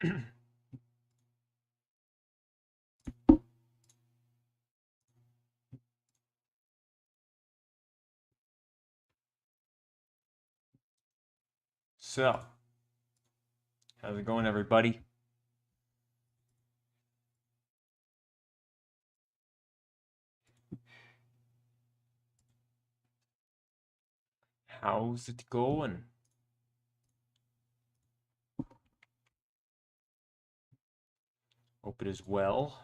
So, how's it going, everybody? How's it going? Hope it is well.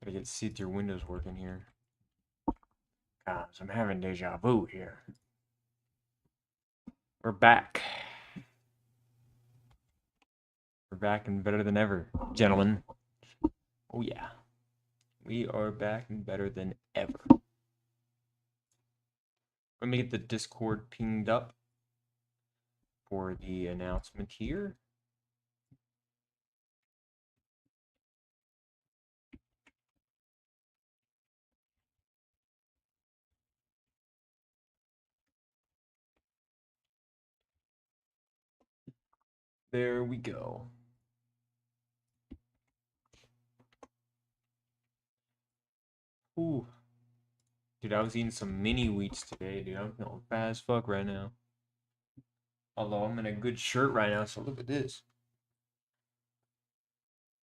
Gotta get see-through windows working here. Guys, I'm having deja vu here. We're back. We're back and better than ever, gentlemen. Oh yeah. We are back and better than ever. Let me get the Discord pinged up for the announcement here. There we go. Ooh. Dude, I was eating some mini wheats today, dude. I'm feeling fat as fuck right now. Although I'm in a good shirt right now, so look at this.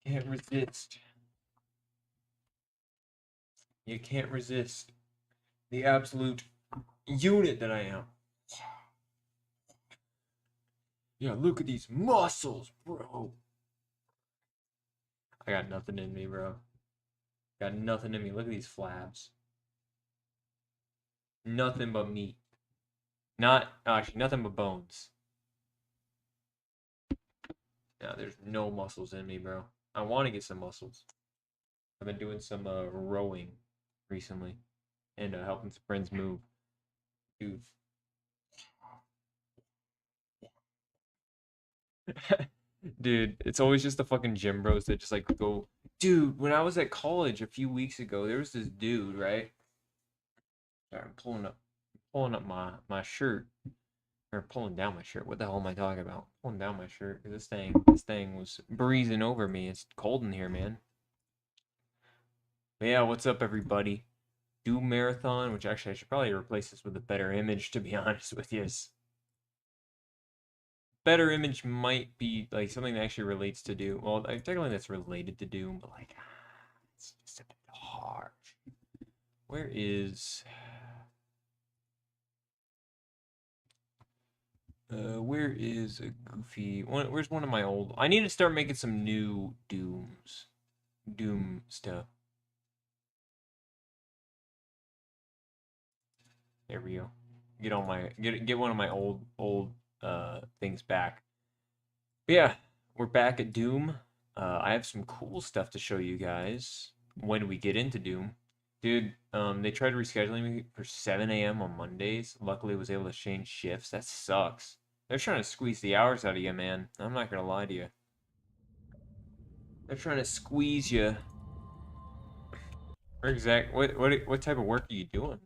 Can't resist. You can't resist the absolute unit that I am. Yeah, look at these muscles, bro. I got nothing in me, bro. Got nothing in me. Look at these flaps. Nothing but meat. Actually, nothing but bones. Yeah, there's no muscles in me, bro. I want to get some muscles. I've been doing some rowing recently and helping some friends move. Dude. Dude, it's always just the fucking gym bros that just like go. Dude, when I was at college a few weeks ago, there was this dude, right? Sorry, I'm pulling up my shirt, or pulling down my shirt. What the hell am I talking about? Pulling down my shirt because this thing was breezing over me. It's cold in here, man. But yeah, what's up, everybody? Doom Marathon, which actually I should probably replace this with a better image, to be honest with you. Better image might be like something that actually relates to Doom. Well, technically that's related to Doom, but like it's just a bit harsh. Where is a goofy one? Where's one of my old? I need to start making some new Doom stuff. There we go. Get one of my old things back. But yeah, we're back at Doom. I have some cool stuff to show you guys when we get into Doom. Dude, they tried rescheduling me for 7 a.m. on Mondays. Luckily, I was able to change shifts. That sucks. They're trying to squeeze the hours out of you, man. I'm not gonna lie to you. They're trying to squeeze you. What type of work are you doing?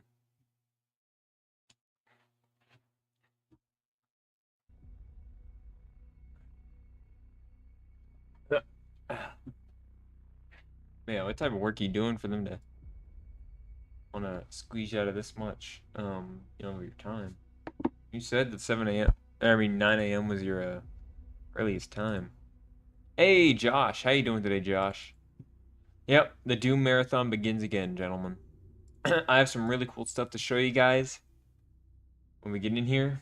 Yeah, what type of work are you doing for them to want to squeeze you out of this much, your time? You said that 7 a.m. I mean 9 a.m. was your earliest time. Hey, Josh, how you doing today, Josh? Yep, the Doom Marathon begins again, gentlemen. I have some really cool stuff to show you guys when we get in here.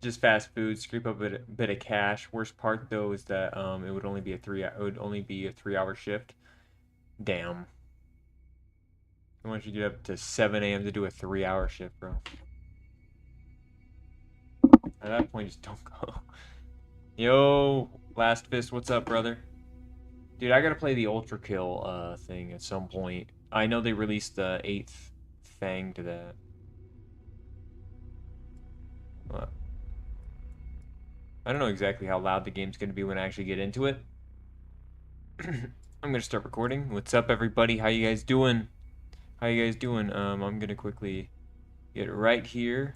Just fast food, scrape up a bit of cash. Worst part though is that it would only be a 3 hour shift. Damn. Why don't you get up to 7 a.m. to do a 3 hour shift, bro? At that point, just don't go. Yo, Last Fist, what's up, brother? Dude, I gotta play the Ultra Kill thing at some point. I know they released the 8th Fang to that. What? I don't know exactly how loud the game's gonna be when I actually get into it. I'm gonna start recording. What's up, everybody? How you guys doing? How you guys doing? I'm gonna quickly get right here.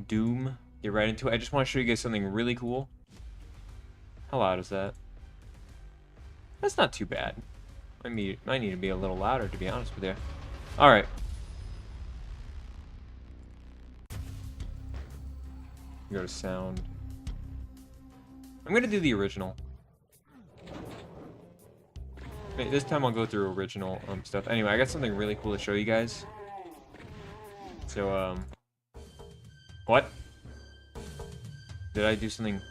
Doom. Get right into it. I just want to show you guys something really cool. How loud is that? That's not too bad. I need to be a little louder, to be honest with you. All right. Go to sound. I'm gonna do the original. This time I'll go through original stuff. Anyway, I got something really cool to show you guys. So what? Did I do something?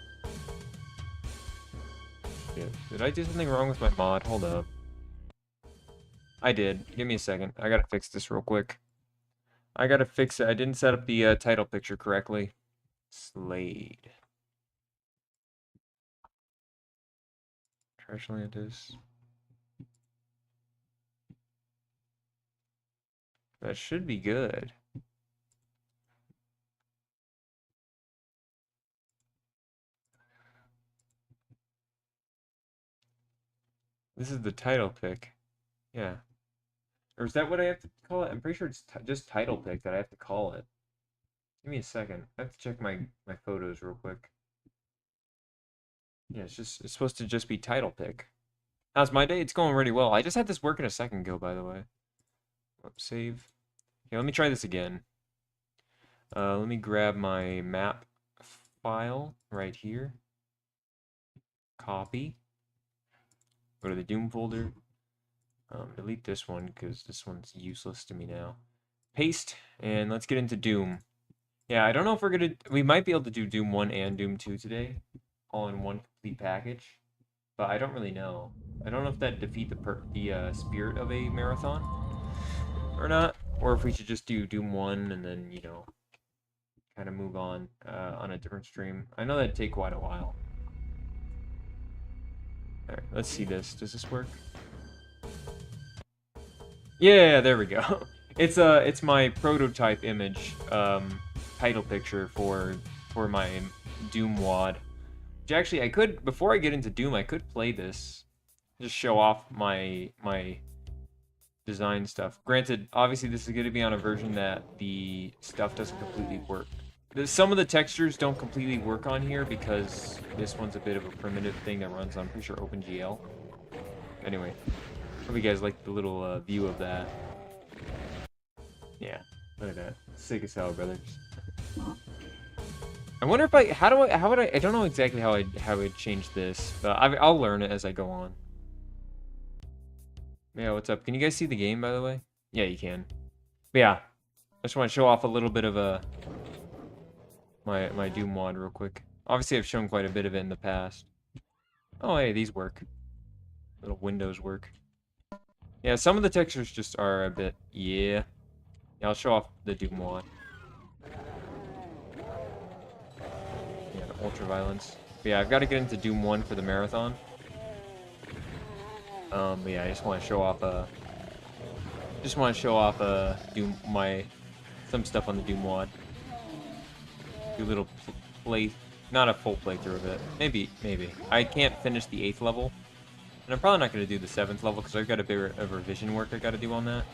Yeah. Did I do something wrong with my mod? Hold up. I did. Give me a second. I gotta fix this real quick. I gotta fix it. I didn't set up the title picture correctly. Slade. Trashland is. That should be good. This is the title pick. Yeah. Or is that what I have to call it? I'm pretty sure it's just title pick that I have to call it. Give me a second. I have to check my photos real quick. Yeah, it's supposed to just be title pick. How's my day? It's going really well. I just had this working a second ago, by the way. Oops, save. Okay, let me try this again. Let me grab my map file right here. Copy. Go to the Doom folder. Delete this one because this one's useless to me now. Paste, and let's get into Doom. Yeah, I don't know if we might be able to do Doom 1 and Doom 2 today, all in one complete package, but I don't really know. I don't know if that'd defeat the spirit of a marathon or not, or if we should just do Doom 1 and then, you know, kind of move on a different stream. I know that'd take quite a while. Alright, let's see this. Does this work? Yeah, there we go. It's my prototype image title picture for my Doom WOD. Which actually I could, before I get into Doom, I could play this. Just show off my design stuff. Granted, obviously this is going to be on a version that the stuff doesn't completely work. Some of the textures don't completely work on here because this one's a bit of a primitive thing that runs on, I'm pretty sure, OpenGL. Anyway, hope you guys like the little view of that. Yeah, look at that. Sick as hell, brothers. I wonder if how would I don't know exactly how I'd change this, but I'll learn it as I go on. Yeah, what's up? Can you guys see the game, by the way? Yeah, you can. But yeah, I just want to show off a little bit of my Doom WOD real quick. Obviously, I've shown quite a bit of it in the past. Oh, hey, these work. Little windows work. Yeah, some of the textures just are a bit... Yeah, I'll show off the Doom WOD. Yeah, the ultra-violence. But yeah, I've got to get into Doom 1 for the marathon. But yeah, I just want to show off Doom, some stuff on the Doom WOD. Do a little not a full playthrough of it. Maybe. I can't finish the 8th level. And I'm probably not going to do the 7th level because I've got a bit of revision work I got to do on that.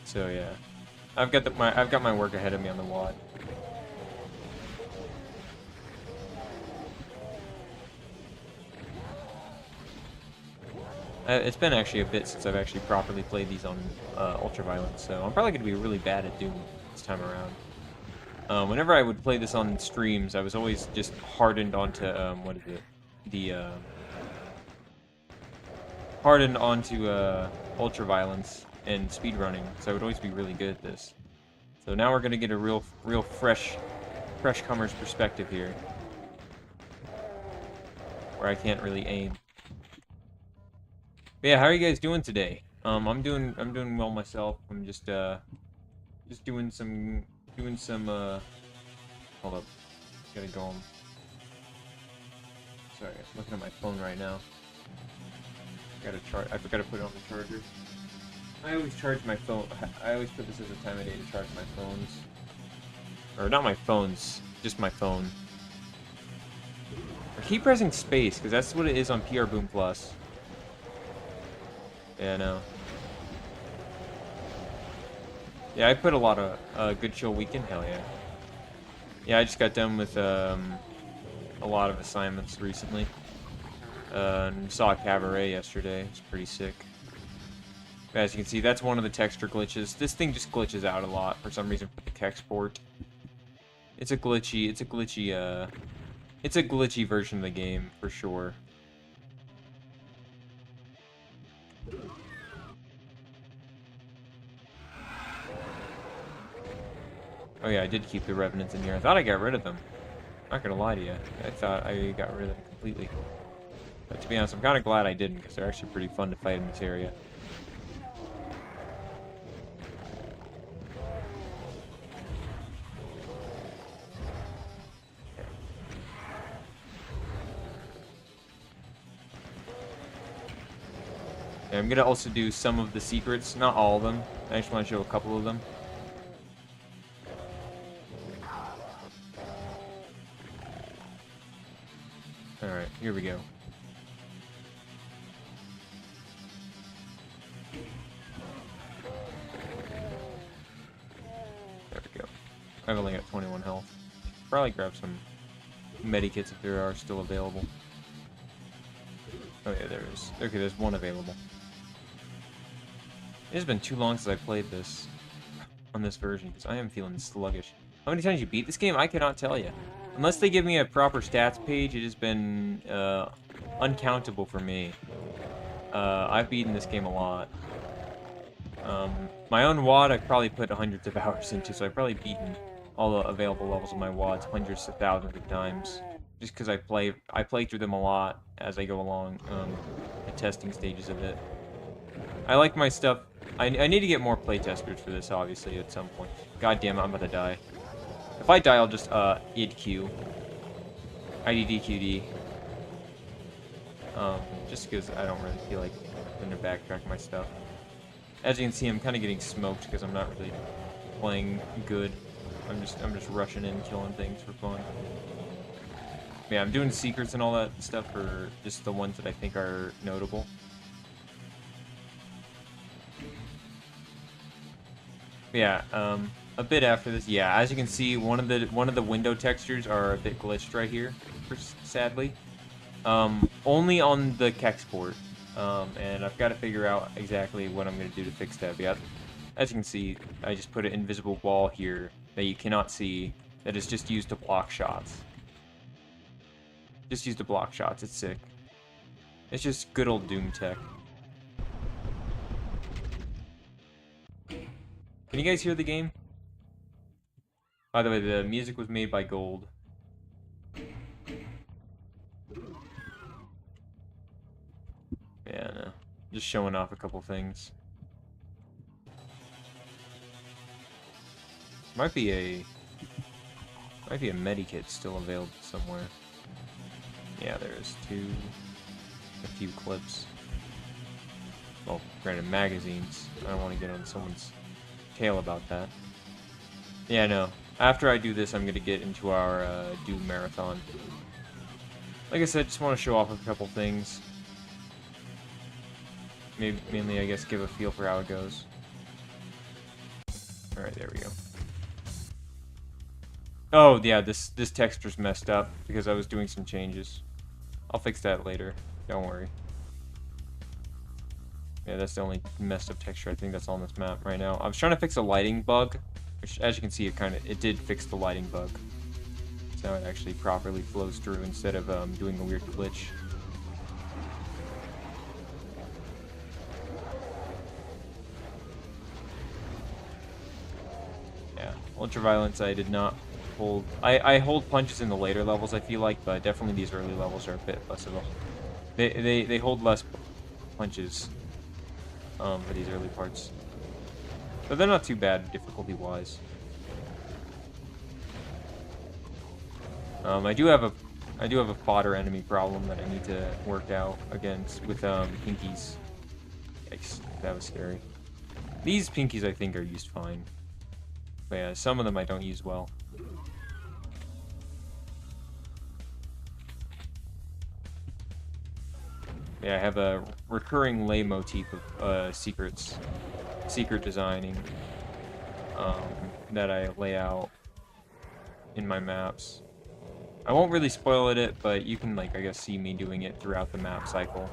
So yeah, I've got my work ahead of me on the WOD. It's been actually a bit since I've actually properly played these on ultraviolence, so I'm probably going to be really bad at Doom this time around. Whenever I would play this on streams, I was always just hardened onto what is it? Hardened onto ultraviolence and speedrunning, so I would always be really good at this. So now we're gonna get a real fresh comer's perspective here, where I can't really aim. But yeah, how are you guys doing today? I'm doing well myself. I'm just doing some hold up, gotta go on. Sorry, I'm looking at my phone right now. I forgot to put it on the charger. I always charge my phone. I always put this as a time of day to charge my phones. Or not my phones, just my phone. I keep pressing space, because that's what it is on PR Boom Plus. Yeah, no. Yeah, I put a lot of Good Chill Weekend. Hell yeah. Yeah, I just got done with a lot of assignments recently. And saw a cabaret yesterday. It's pretty sick. As you can see, that's one of the texture glitches. This thing just glitches out a lot for some reason for the export. It's a glitchy version of the game for sure. Oh yeah, I did keep the revenants in here. I thought I got rid of them. Not gonna lie to you. I thought I got rid of them completely. But to be honest, I'm kind of glad I didn't, because they're actually pretty fun to fight in this area. And I'm gonna also do some of the secrets, not all of them. I just want to show a couple of them. Alright, here we go. There we go. I've only got 21 health. Probably grab some medikits if there are still available. Oh yeah, there is. Okay, there's one available. It has been too long since I played this on this version, because I am feeling sluggish. How many times you beat this game? I cannot tell you. Unless they give me a proper stats page, it has been uncountable for me. I've beaten this game a lot. My own WOD I've probably put hundreds of hours into, so I've probably beaten all the available levels of my WODs hundreds of thousands of times. Just because I play through them a lot as I go along the testing stages of it. I like my stuff. I need to get more playtesters for this, obviously, at some point. God damn it, I'm about to die. If I die, I'll just IDQ. IDDQD. Just because I don't really feel like having to backtrack my stuff. As you can see, I'm kind of getting smoked because I'm not really playing good. I'm just rushing in, killing things for fun. Yeah, I'm doing secrets and all that stuff for just the ones that I think are notable. Yeah, a bit after this, yeah, as you can see, one of the window textures are a bit glitched right here, sadly. Only on the Kexport. And I've got to figure out exactly what I'm going to do to fix that. Yeah, as you can see, I just put an invisible wall here that you cannot see, that is just used to block shots. Just used to block shots, it's sick. It's just good old Doom tech. Can you guys hear the game? By the way, the music was made by Gold. Yeah, no. Just showing off a couple things. Might be a medikit still available somewhere. Yeah, there's a few clips. Well, granted, magazines. I don't want to get on someone's tail about that. Yeah, no. After I do this, I'm going to get into our Doom Marathon. Like I said, just want to show off a couple things. Maybe, mainly, I guess, give a feel for how it goes. Alright, there we go. Oh, yeah, this texture's messed up because I was doing some changes. I'll fix that later. Don't worry. Yeah, that's the only messed up texture I think that's on this map right now. I was trying to fix a lighting bug, which, as you can see, it did fix the lighting bug. So now it actually properly flows through instead of doing a weird glitch. Yeah, Ultraviolence I did not hold. I hold punches in the later levels, I feel like, but definitely these early levels are a bit less of a... They hold less punches for these early parts. But they're not too bad difficulty-wise. I do have a fodder enemy problem that I need to work out against with pinkies. Yikes, that was scary. These pinkies I think are used fine. But yeah, some of them I don't use well. Yeah, I have a recurring leitmotif of secret designing that I lay out in my maps. I won't really spoil it, but you can, like, I guess, see me doing it throughout the map cycle.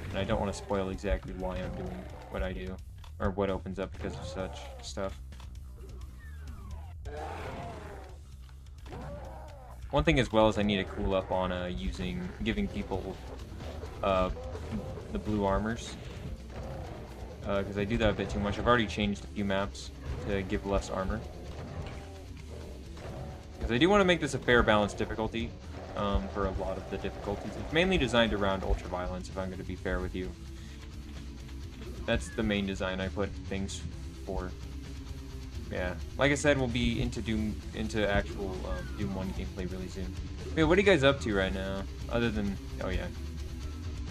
And I don't want to spoil exactly why I'm doing what I do, or what opens up because of such stuff. One thing as well is I need to cool up on giving people the blue armors. Because I do that a bit too much. I've already changed a few maps to give less armor. Because I do want to make this a fair balanced difficulty for a lot of the difficulties. It's mainly designed around ultraviolence, if I'm going to be fair with you. That's the main design I put things for. Yeah, like I said, we'll be into actual Doom 1 gameplay really soon. Wait, what are you guys up to right now? Other than, oh yeah.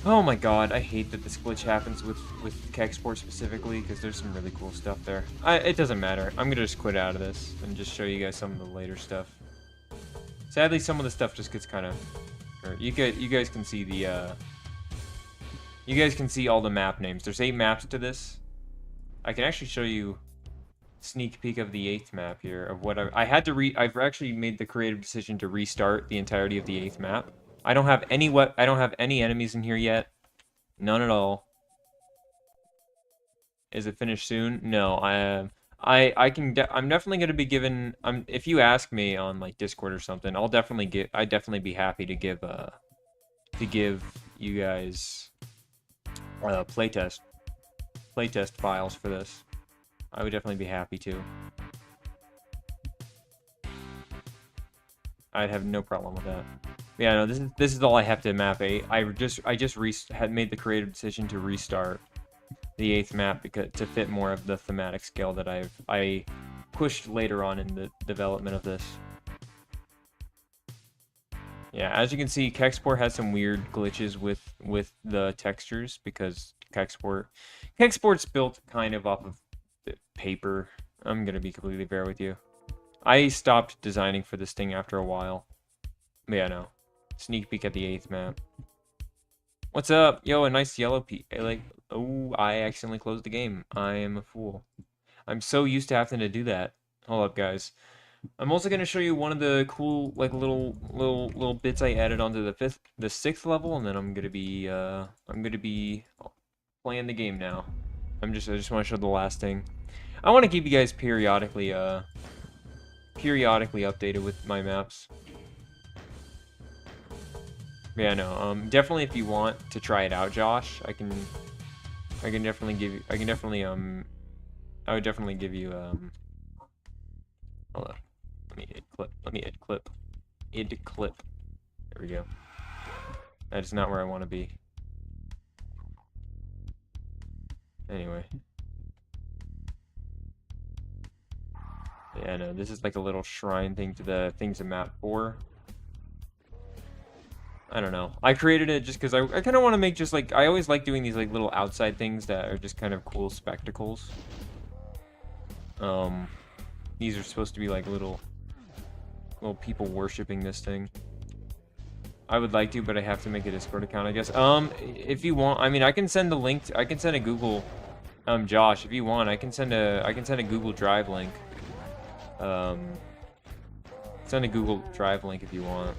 Oh my god, I hate that this glitch happens with Kegsport specifically, because there's some really cool stuff there. It doesn't matter. I'm gonna just quit out of this and just show you guys some of the later stuff. Sadly, some of the stuff just gets kind of... You guys can see the... You guys can see all the map names. There's 8 maps to this. I can actually show you sneak peek of the 8th map here of what I've actually made the creative decision to restart the entirety of the 8th map. I don't have any enemies in here yet. None at all. Is it finished soon? No, I'm definitely going to be given if you ask me on like Discord or something, I'd definitely be happy to give you guys playtest files for this. I would definitely be happy to. I'd have no problem with that. Yeah, no, this is all I have to map 8. I just had made the creative decision to restart the 8th map to fit more of the thematic scale that I pushed later on in the development of this. Yeah, as you can see, Kegsport has some weird glitches with the textures because Kegsport's built kind of off of paper. I'm gonna be completely fair with you. I stopped designing for this thing after a while. Yeah, no. Sneak peek at the 8th map. What's up? Yo, a nice yellow oh, I accidentally closed the game. I am a fool. I'm so used to having to do that. Hold up, guys. I'm also gonna show you one of the cool, like, little bits I added onto the 6th level, and then I'm gonna be playing the game now. I just want to show the last thing. I want to keep you guys periodically updated with my maps. Yeah, no. Definitely if you want to try it out, Josh, I can definitely give you. I would definitely give you. Hold on. Let me id clip. There we go. That is not where I want to be. Anyway. Yeah, no, this is like a little shrine thing to the things to map for. I don't know. I created it just because I kind of want to make just like... I always like doing these like little outside things that are just kind of cool spectacles. These are supposed to be like little people worshipping this thing. I would like to, but I have to make a Discord account, I guess. If you want, I mean, I can send the link. I can send a Google... Josh, if you want, I can send a Google Drive link. Send a Google Drive link if you want.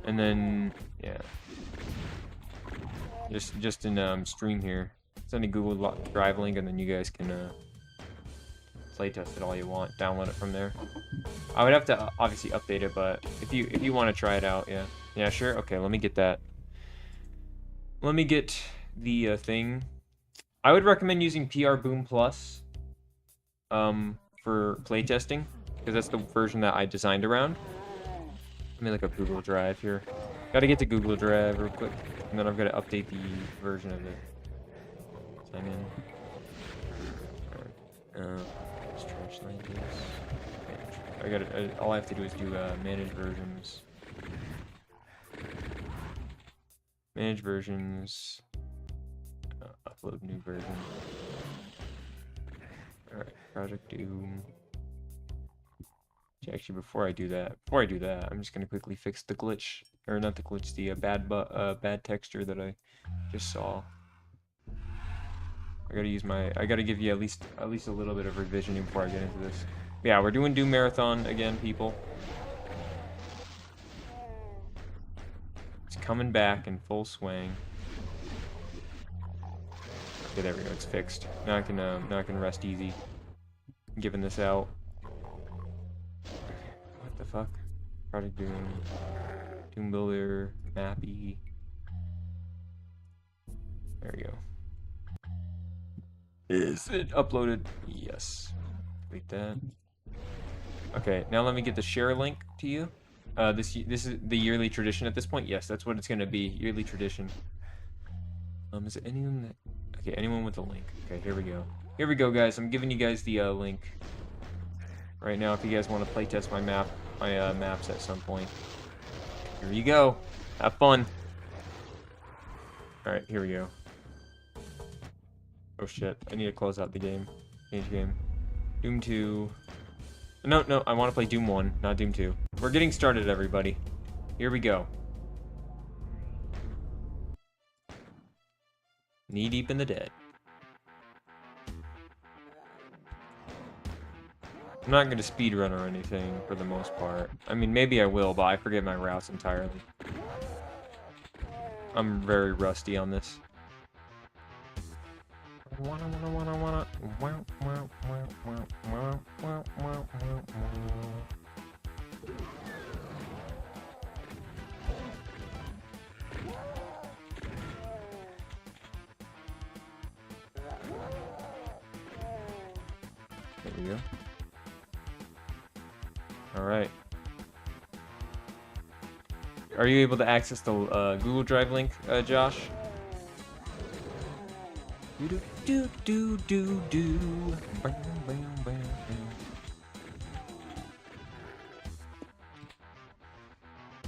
And then, yeah. Just in stream here. Send a Google Drive link, and then you guys can playtest it all you want. Download it from there. I would have to obviously update it, but if you want to try it out, yeah. Yeah, sure. Okay, let me get that. Let me get the thing. I would recommend using PR Boom Plus for playtesting, because that's the version that I designed around. Let me look up Google Drive here. Gotta get to Google Drive real quick, and then I've got to update the version of it. Sign in. Alright. Let's trash like this. All I have to do is do manage versions. Manage versions. Upload new version. Alright, Project Doom. Actually, before I do that, I'm just gonna quickly fix the glitch or not the glitch, the bad texture that I just saw. I gotta give you at least a little bit of revisioning before I get into this. Yeah, we're doing Doom Marathon again, people. It's coming back in full swing. Okay, there we go. It's fixed. Now I can rest easy. Giving this out. What the fuck? Project Doom Builder, Mappy. There we go. Is it uploaded? Yes. Delete that. Okay, now let me get the share link to you. This is the yearly tradition at this point. Yes, that's what it's gonna be. Yearly tradition. Is it anyone that? Okay, anyone with a link. Okay, here we go. Here we go, guys. I'm giving you guys the link right now. If you guys want to playtest my maps at some point, here you go. Have fun. All right, here we go. Oh shit! I need to close out the game. Change game. Doom 2. No, I want to play Doom 1, not Doom 2. We're getting started, everybody. Here we go. Knee deep in the dead. I'm not going to speedrun or anything for the most part. I mean, maybe I will, but I forget my routes entirely. I'm very rusty on this. There we go. Alright. Are you able to access the Google Drive link, Josh? Bam, bam, bam.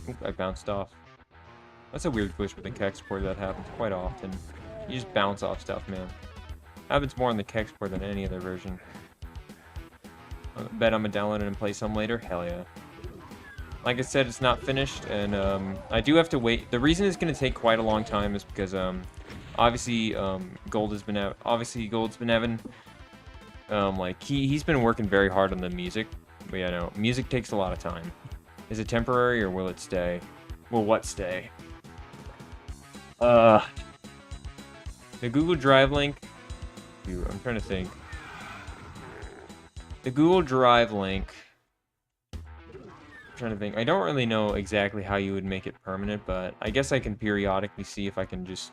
Oop, I bounced off. That's a weird glitch with the keck support that happens quite often. You just bounce off stuff, man. Happens more on the keck support than any other version. I bet I'm gonna download it and play some later. Hell yeah. Like I said, it's not finished, and I do have to wait. The reason it's gonna take quite a long time is because obviously Gold's been having like he's been working very hard on the music. But yeah, no, music takes a lot of time. Is it temporary or will it stay? Will what stay? The Google Drive link. I'm trying to think. The Google Drive link. I'm trying to think. I don't really know exactly how you would make it permanent, but I guess I can periodically see if I can just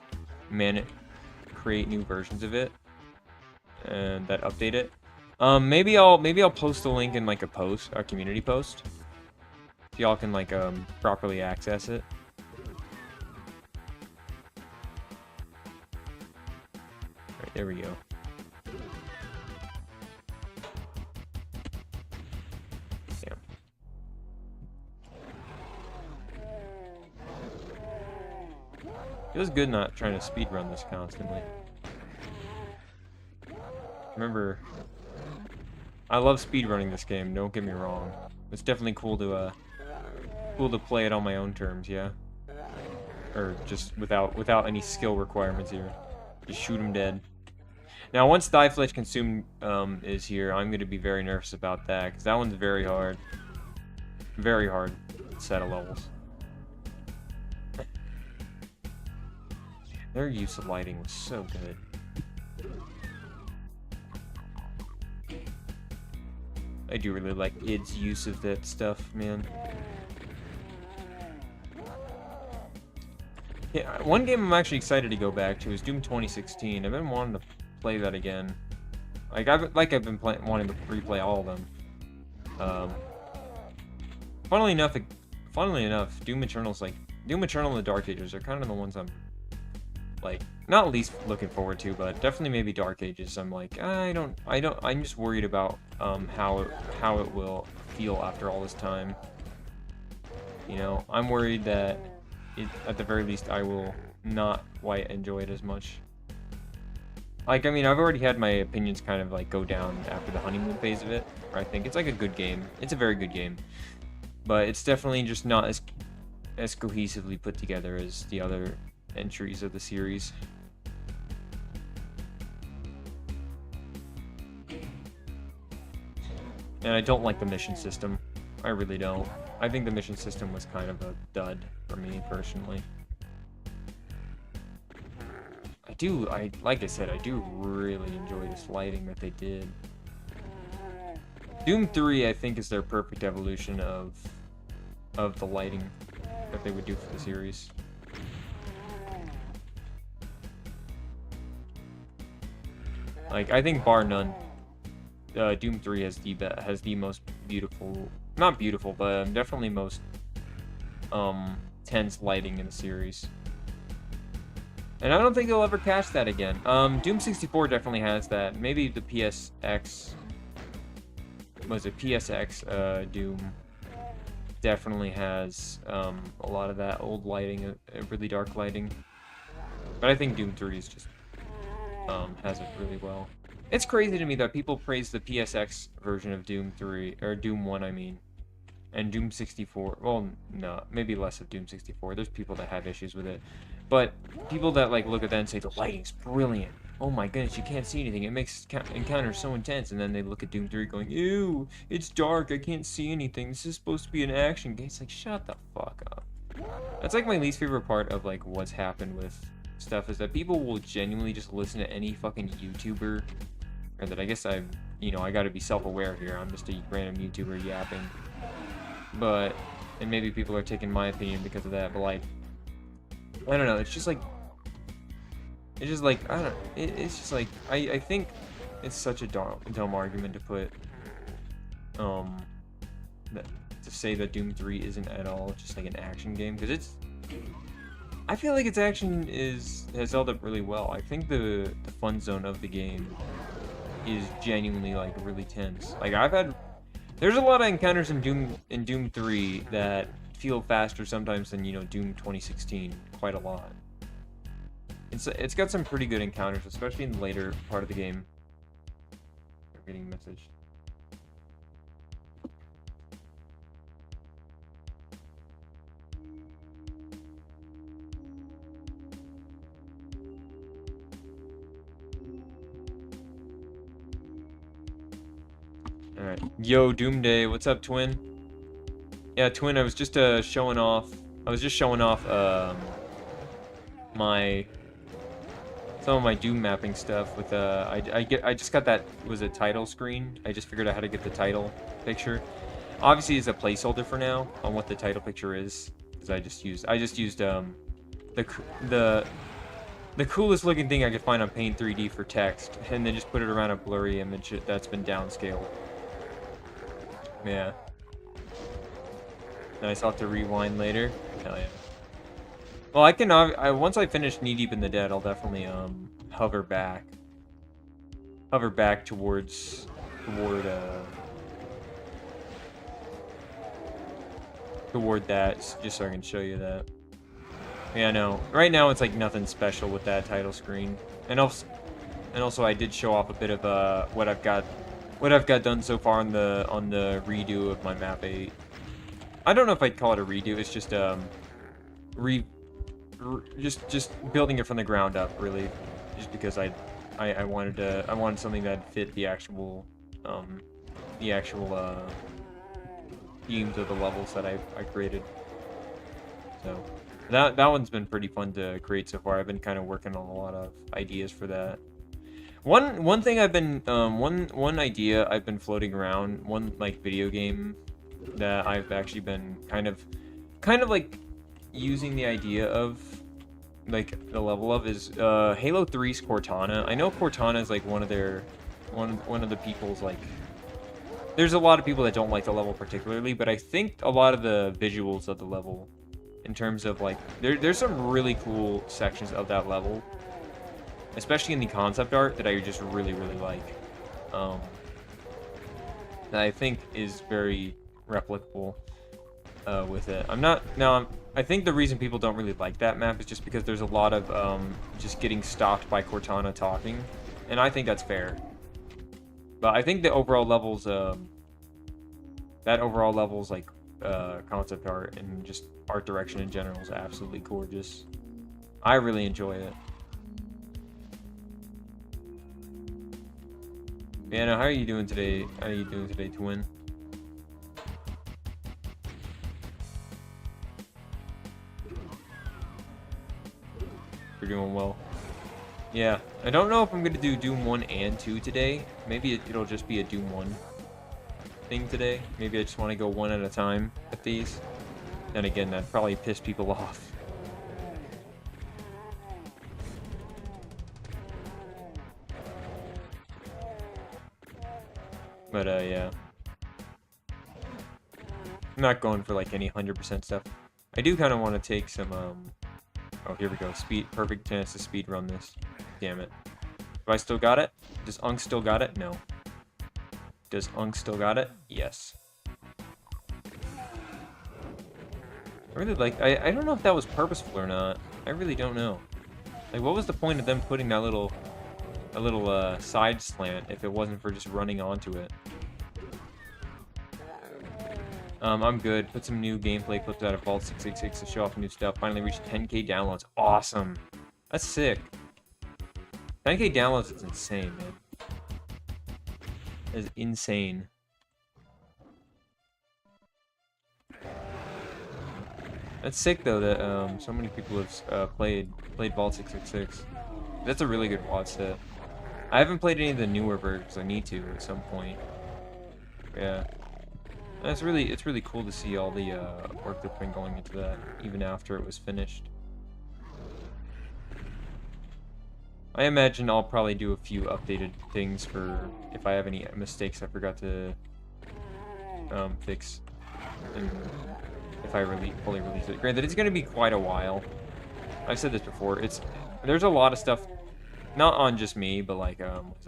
create new versions of it and that update it. Maybe I'll post the link in like a community post, so y'all can like properly access it. Right, there we go. Feels good not trying to speedrun this constantly. Remember, I love speedrunning this game, don't get me wrong. It's definitely cool to play it on my own terms, yeah? Or just without any skill requirements here. Just shoot him dead. Now, once Die Flesh Consumed is here, I'm going to be very nervous about that, because that one's very hard. Very hard set of levels. Their use of lighting was so good. I do really like id's use of that stuff, man. Yeah, one game I'm actually excited to go back to is Doom 2016. I've been wanting to play that again. I've been wanting to replay all of them. Funnily enough, Doom Eternal and the Dark Ages are kind of the ones I'm like not least looking forward to, but definitely maybe Dark Ages. I'm like, I'm just worried about how it will feel after all this time. You know, I'm worried that at the very least I will not quite enjoy it as much. Like, I mean, I've already had my opinions kind of like go down after the honeymoon phase of it, where I think it's like a good game. It's a very good game, but it's definitely just not as as cohesively put together as the other entries of the series. And I don't like the mission system. I really don't. I think the mission system was kind of a dud for me personally. Like I said, I do really enjoy this lighting that they did. Doom 3, I think, is their perfect evolution of the lighting that they would do for the series. Like, I think bar none, Doom 3 has the most beautiful, not beautiful, but definitely most tense lighting in the series. And I don't think they'll ever catch that again. Doom 64 definitely has that. Maybe the PSX... Was it PSX Doom? Definitely has a lot of that old lighting, really dark lighting. But I think Doom 3 is just... has it really well. It's crazy to me that people praise the PSX version of Doom 3, or Doom 1, I mean. And Doom 64, well, no, maybe less of Doom 64. There's people that have issues with it. But people that, like, look at that and say, the lighting's brilliant. Oh my goodness, you can't see anything. It makes encounters so intense. And then they look at Doom 3 going, ew, it's dark. I can't see anything. This is supposed to be an action game. It's like, shut the fuck up. That's, like, my least favorite part of, like, what's happened with stuff is that people will genuinely just listen to any fucking YouTuber. Or that I guess I gotta be self-aware here. I'm just a random YouTuber yapping. But, and maybe people are taking my opinion because of that, but, like, I don't know, it's just like, I don't know, it's just like, I think it's such a dumb argument to put, to say that Doom 3 isn't at all just like an action game, because I feel like its action has held up really well. I think the fun zone of the game is genuinely, like, really tense. Like, there's a lot of encounters in Doom 3 that feel faster sometimes than, Doom 2016, quite a lot. It's got some pretty good encounters, especially in the later part of the game. I'm getting a message. Alright. Yo, Doomday, what's up, Twin? Yeah, Twin, I was just showing off some of my Doom mapping stuff with I just got that, was a title screen. I just figured out how to get the title picture. Obviously it's a placeholder for now on what the title picture is, because I just used the coolest looking thing I could find on Paint 3D for text, and then just put it around a blurry image that's been downscaled. Yeah. Nice, I'll have to rewind later. Hell yeah. Well, I can, once I finish Knee Deep in the Dead, I'll definitely, hover back toward, that, just so I can show you that. Yeah, no. Right now, it's, like, nothing special with that title screen. And also I did show off a bit of, what I've got done so far on the redo of my map 8. I don't know if I'd call it a redo. It's just just building it from the ground up, really, just because I wanted something that fit the actual themes of the levels that I created. So that one's been pretty fun to create so far. I've been kind of working on a lot of ideas for that. One thing I've been one idea I've been floating around, one like video game that I've actually been kind of like using the idea of, like, the level of is Halo 3's Cortana. I know Cortana is like one of the people's, like, there's a lot of people that don't like the level particularly, but I think a lot of the visuals of the level, in terms of, like, there's some really cool sections of that level, especially in the concept art, that I just really like, that I think is very replicable with it. I think the reason people don't really like that map is just because there's a lot of just getting stopped by Cortana talking, and I think that's fair. But I think the overall levels, like, concept art, and just art direction in general is absolutely gorgeous. I really enjoy it. Anna, how are you doing today? How are you doing today, twin? You're doing well. Yeah, I don't know if I'm gonna do Doom 1 and 2 today. Maybe it'll just be a Doom 1 thing today. Maybe I just want to go one at a time with these. And again, that'd probably piss people off. But yeah. I'm not going for like any 100% stuff. I do kind of want to take some oh, here we go. Perfect chance to speed run this. Damn it. Do I still got it? Does Unk still got it? No. Does Unk still got it? Yes. I really like... I don't know if that was purposeful or not. I really don't know. Like, what was the point of them putting that little side slant if it wasn't for just running onto it? I'm good. Put some new gameplay clips out of Vault 666 to show off new stuff. Finally reached 10k downloads. Awesome. That's sick. 10k downloads is insane, man. That is insane. That's sick though that so many people have played Vault 666. That's a really good WOD set. I haven't played any of the newer versions. I need to at some point. Yeah. It's really cool to see all the work that's been going into that, even after it was finished. I imagine I'll probably do a few updated things for if I have any mistakes I forgot to fix, and if I fully release it. Granted, it's going to be quite a while. I've said this before. There's a lot of stuff, not on just me, but like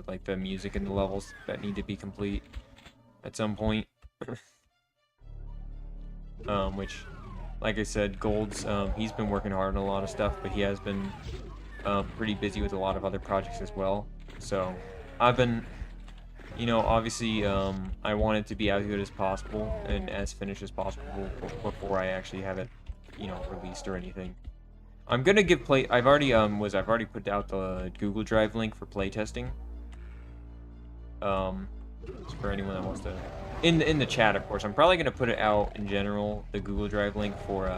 like the music and the levels that need to be complete at some point. Which, like I said, Gold's, he's been working hard on a lot of stuff, but he has been pretty busy with a lot of other projects as well. So, I've been, you know, obviously, I want it to be as good as possible and as finished as possible before I actually have it, you know, released or anything. I'm gonna give I've already put out the Google Drive link for playtesting. For anyone that wants to, in the chat, of course. I'm probably gonna put it out in general, the Google Drive link for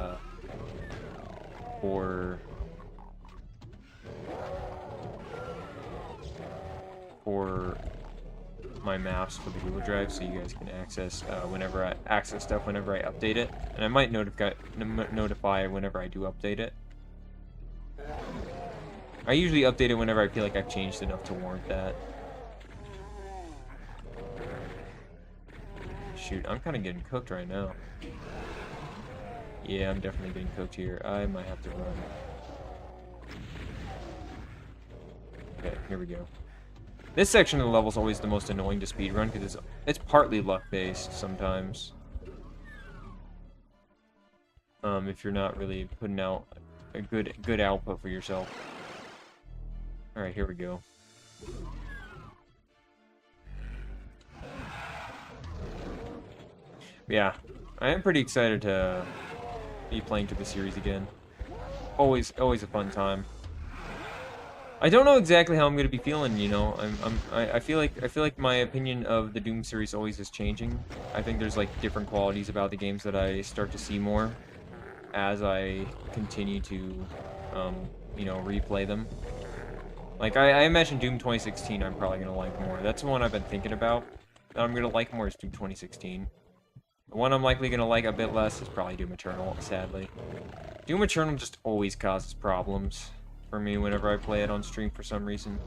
my maps for the Google Drive, so you guys can access stuff whenever I update it, and I might notify whenever I do update it. I usually update it whenever I feel like I've changed enough to warrant that. Shoot, I'm kind of getting cooked right now. Yeah, I'm definitely getting cooked here. I might have to run. Okay, here we go. This section of the level is always the most annoying to speedrun because it's partly luck-based sometimes. If you're not really putting out a good output for yourself. All right, here we go. Yeah, I am pretty excited to be playing through the series again. Always a fun time. I don't know exactly how I'm gonna be feeling, you know. I feel like my opinion of the Doom series always is changing. I think there's like different qualities about the games that I start to see more as I continue to, you know, replay them. Like I imagine Doom 2016 I'm probably gonna like more. That's the one I've been thinking about that I'm gonna like more is Doom 2016. The one I'm likely gonna like a bit less is probably Doom Eternal, sadly. Doom Eternal just always causes problems for me whenever I play it on stream for some reason.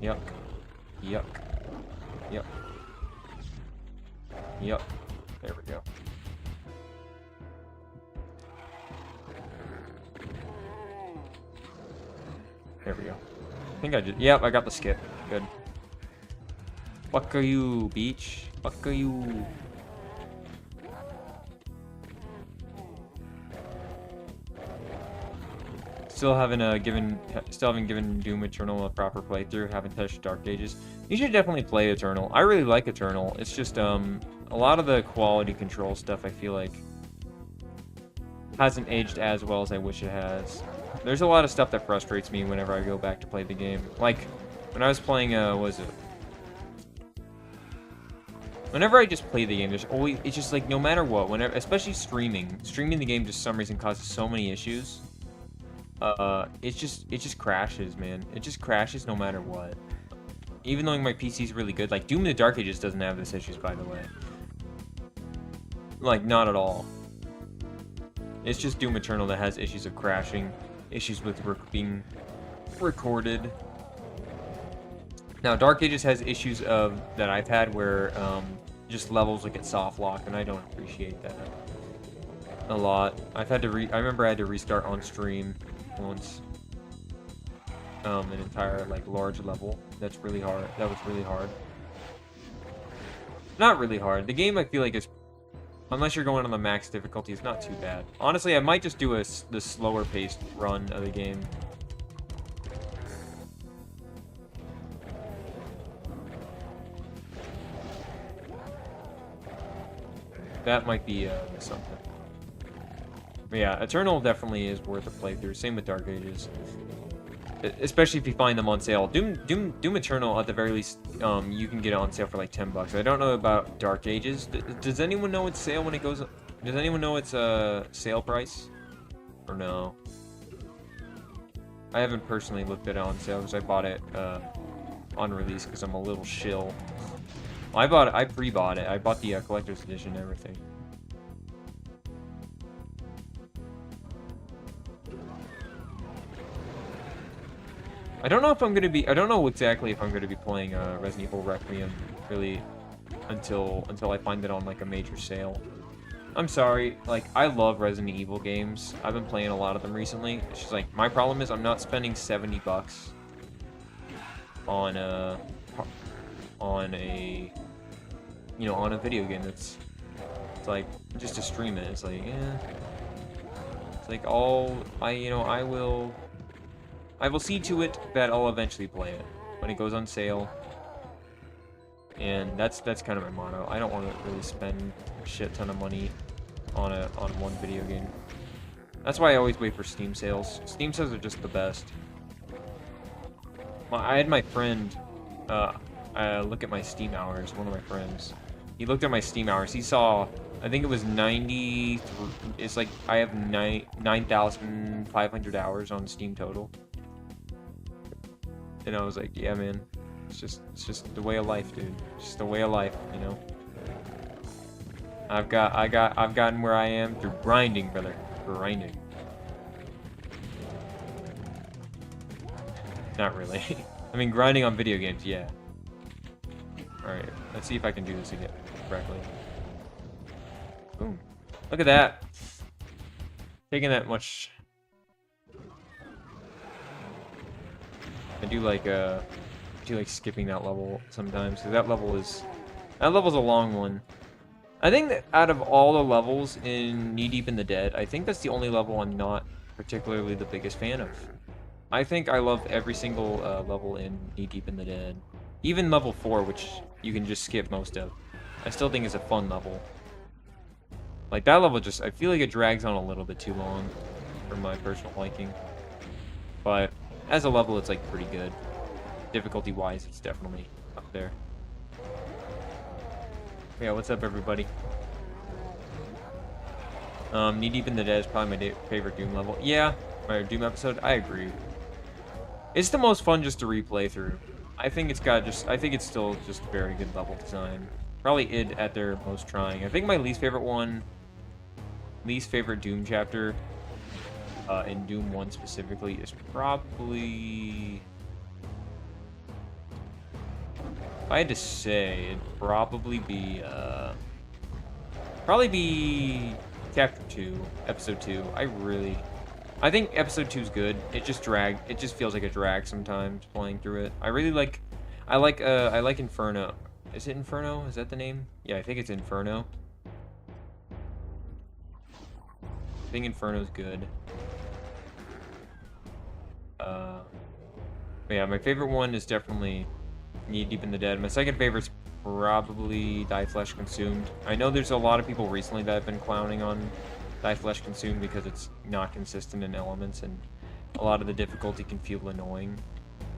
Yuck. Yuck. Yuck. Yuck. There we go. There we go. I think I just... Yep, I got the skip. Good. Fuck are you, beach? Fuck are you? Still haven't given Doom Eternal a proper playthrough. Haven't touched Dark Ages. You should definitely play Eternal. I really like Eternal. It's just a lot of the quality control stuff I feel like hasn't aged as well as I wish it has. There's a lot of stuff that frustrates me whenever I go back to play the game. Like when I was playing, what was it? Whenever I just play the game, there's always, it's just like no matter what, whenever, especially streaming the game just for some reason causes so many issues. It just crashes, man. It just crashes no matter what. Even though my PC's really good, like Doom in the Dark Ages doesn't have this issues, by the way. Like not at all. It's just Doom Eternal that has issues of crashing, issues with being recorded. Now Dark Ages has issues of that I've had where just levels will get soft locked, and I don't appreciate that a lot. I've had to I remember I had to restart on stream once. An entire like large level. That's really hard. That was really hard. Not really hard. The game I feel like is, unless you're going on the max difficulty, it's not too bad. Honestly, I might just do the slower paced run of the game. That might be something. But yeah, Eternal definitely is worth a playthrough. Same with Dark Ages. Especially if you find them on sale. Doom Eternal, at the very least, you can get it on sale for like $10. I don't know about Dark Ages. Does anyone know it's sale when it goes? Does anyone know it's a sale price? Or no? I haven't personally looked at it on sale because I bought it on release because I'm a little shill. I pre-bought it. I bought the collector's edition and everything. I don't know if I'm gonna be. I don't know exactly if I'm gonna be playing Resident Evil Requiem really until I find it on like a major sale. I'm sorry, like I love Resident Evil games. I've been playing a lot of them recently. It's just like my problem is I'm not spending $70 on a on a video game that's it's like just to stream it. It's like yeah. It's like I will see to it that I'll eventually play it when it goes on sale. And that's kind of my motto. I don't want to really spend a shit ton of money on one video game. That's why I always wait for Steam sales. Steam sales are just the best. I had my friend look at my Steam hours, one of my friends. He looked at my Steam hours. He saw, I think it was 90, it's like I have 9,500 hours on Steam total. And I was like, yeah, man, it's just the way of life, dude. It's just the way of life, you know. I've gotten where I am through grinding, brother. Grinding. Not really. I mean, grinding on video games, yeah. Alright, let's see if I can do this again correctly. Boom. Look at that. Taking that much. I do like skipping that level sometimes, because that level's a long one. I think that out of all the levels in Knee Deep in the Dead, I think that's the only level I'm not particularly the biggest fan of. I think I love every single level in Knee Deep in the Dead. Even level 4, which you can just skip most of. I still think it's a fun level. Like, that level just, I feel like it drags on a little bit too long for my personal liking. But as a level, it's like pretty good. Difficulty-wise, it's definitely up there. Yeah, what's up, everybody? Knee Deep in the Dead is probably my favorite Doom level. Yeah, my Doom episode, I agree. It's the most fun just to replay through. I think it's still just very good level design. Probably id at their most trying. I think my least favorite Doom chapter, in Doom 1 specifically, is probably... If I had to say, it'd probably be Chapter 2, Episode 2. I think Episode 2 is good. It just feels like a drag sometimes playing through it. I like Inferno. Is it Inferno? Is that the name? Yeah, I think it's Inferno. I think Inferno's good. But yeah, my favorite one is definitely Knee Deep in the Dead. My second favorite's probably Die Flesh Consumed. I know there's a lot of people recently that have been clowning on Die Flesh Consumed because it's not consistent in elements and a lot of the difficulty can feel annoying.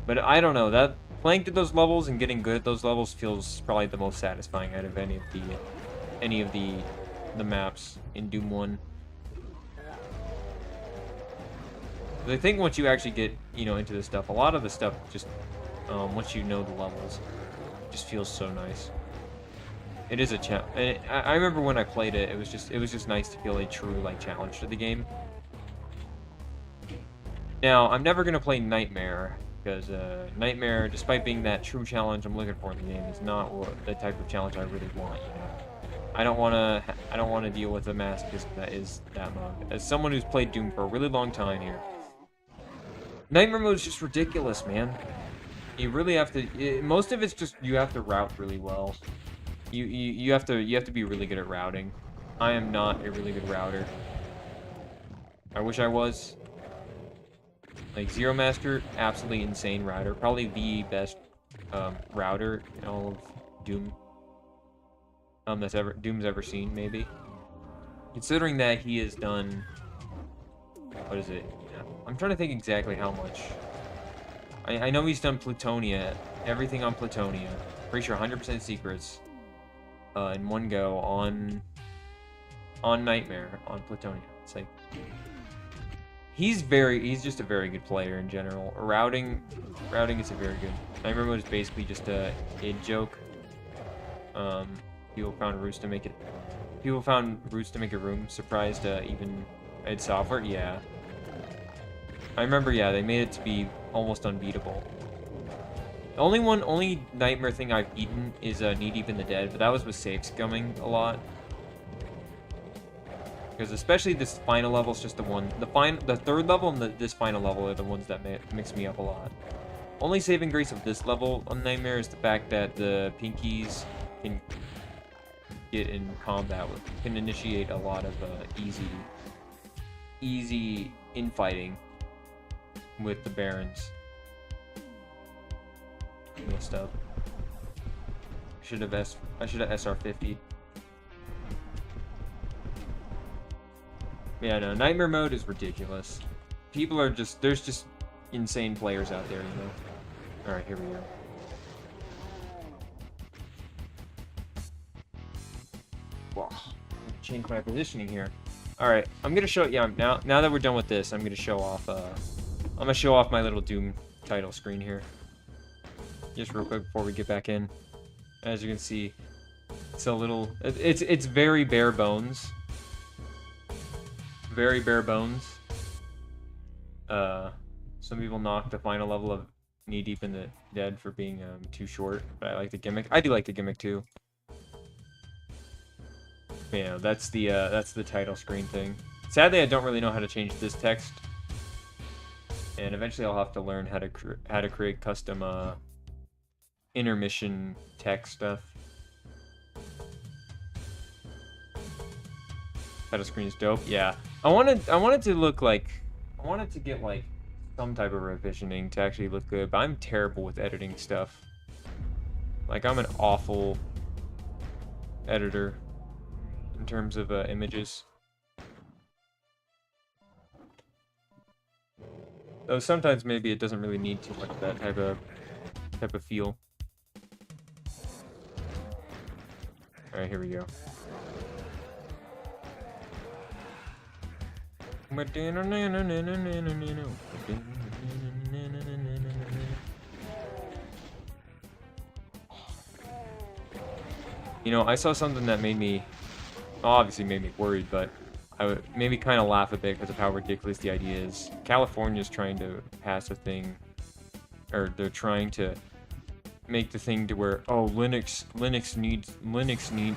But I don't know, that playing through those levels and getting good at those levels feels probably the most satisfying out of any of the maps in Doom 1. I think once you actually get, into this stuff, a lot of the stuff just, once you know the levels, just feels so nice. It is a challenge. And I remember when I played it, it was just nice to feel a true, like, challenge to the game. Now, I'm never going to play Nightmare, because Nightmare, despite being that true challenge I'm looking for in the game, is not the type of challenge I really want, I don't want to deal with a masochist that is that mode. As someone who's played Doom for a really long time here, Nightmare mode is just ridiculous, man. You really have to. Most of it's just you have to route really well. You have to be really good at routing. I am not a really good router. I wish I was. Like Zero Master, absolutely insane router. Probably the best router in all of Doom. Doom's ever seen, maybe. Considering that he has done. What is it? I'm trying to think exactly how much. I know he's done Plutonia, everything on Plutonia. Pretty sure 100% secrets in one go on Nightmare on Plutonia. It's like he's just a very good player in general. Routing is a very good. Nightmare mode is basically just a joke. People found roots to make a room. Surprised even id Software, yeah. I remember, yeah, they made it to be almost unbeatable. The only Nightmare thing I've beaten is Knee Deep in the Dead, but that was with save scumming a lot. Because especially this final level is just the third level and this final level are the ones that mix me up a lot. Only saving grace of this level on Nightmare is the fact that the Pinkies can get in combat with, can initiate a lot of easy infighting with the Barons. Messed up. I should have SR50'd. Yeah, no, Nightmare mode is ridiculous. People are there's just insane players out there, Alright, here we go. Wow. Change my positioning here. Alright, I'm gonna show, now that we're done with this, I'm gonna show off, my little Doom title screen here. Just real quick before we get back in. As you can see, it's very bare bones. Very bare bones. Some people knock the final level of Knee Deep in the Dead for being too short, but I like the gimmick. I do like the gimmick too. Yeah, that's the title screen thing. Sadly, I don't really know how to change this text, and eventually I'll have to learn how to create custom intermission text stuff. Title screen is dope. Yeah, I wanted to get like some type of revisioning to actually look good, but I'm terrible with editing stuff. Like, I'm an awful editor in terms of images. Though sometimes maybe it doesn't really need too much of that type of feel. All right, here we go. I saw something that obviously made me worried, but made me kind of laugh a bit because of how ridiculous the idea is. California's trying to pass a thing, or they're trying to make the thing to where, Linux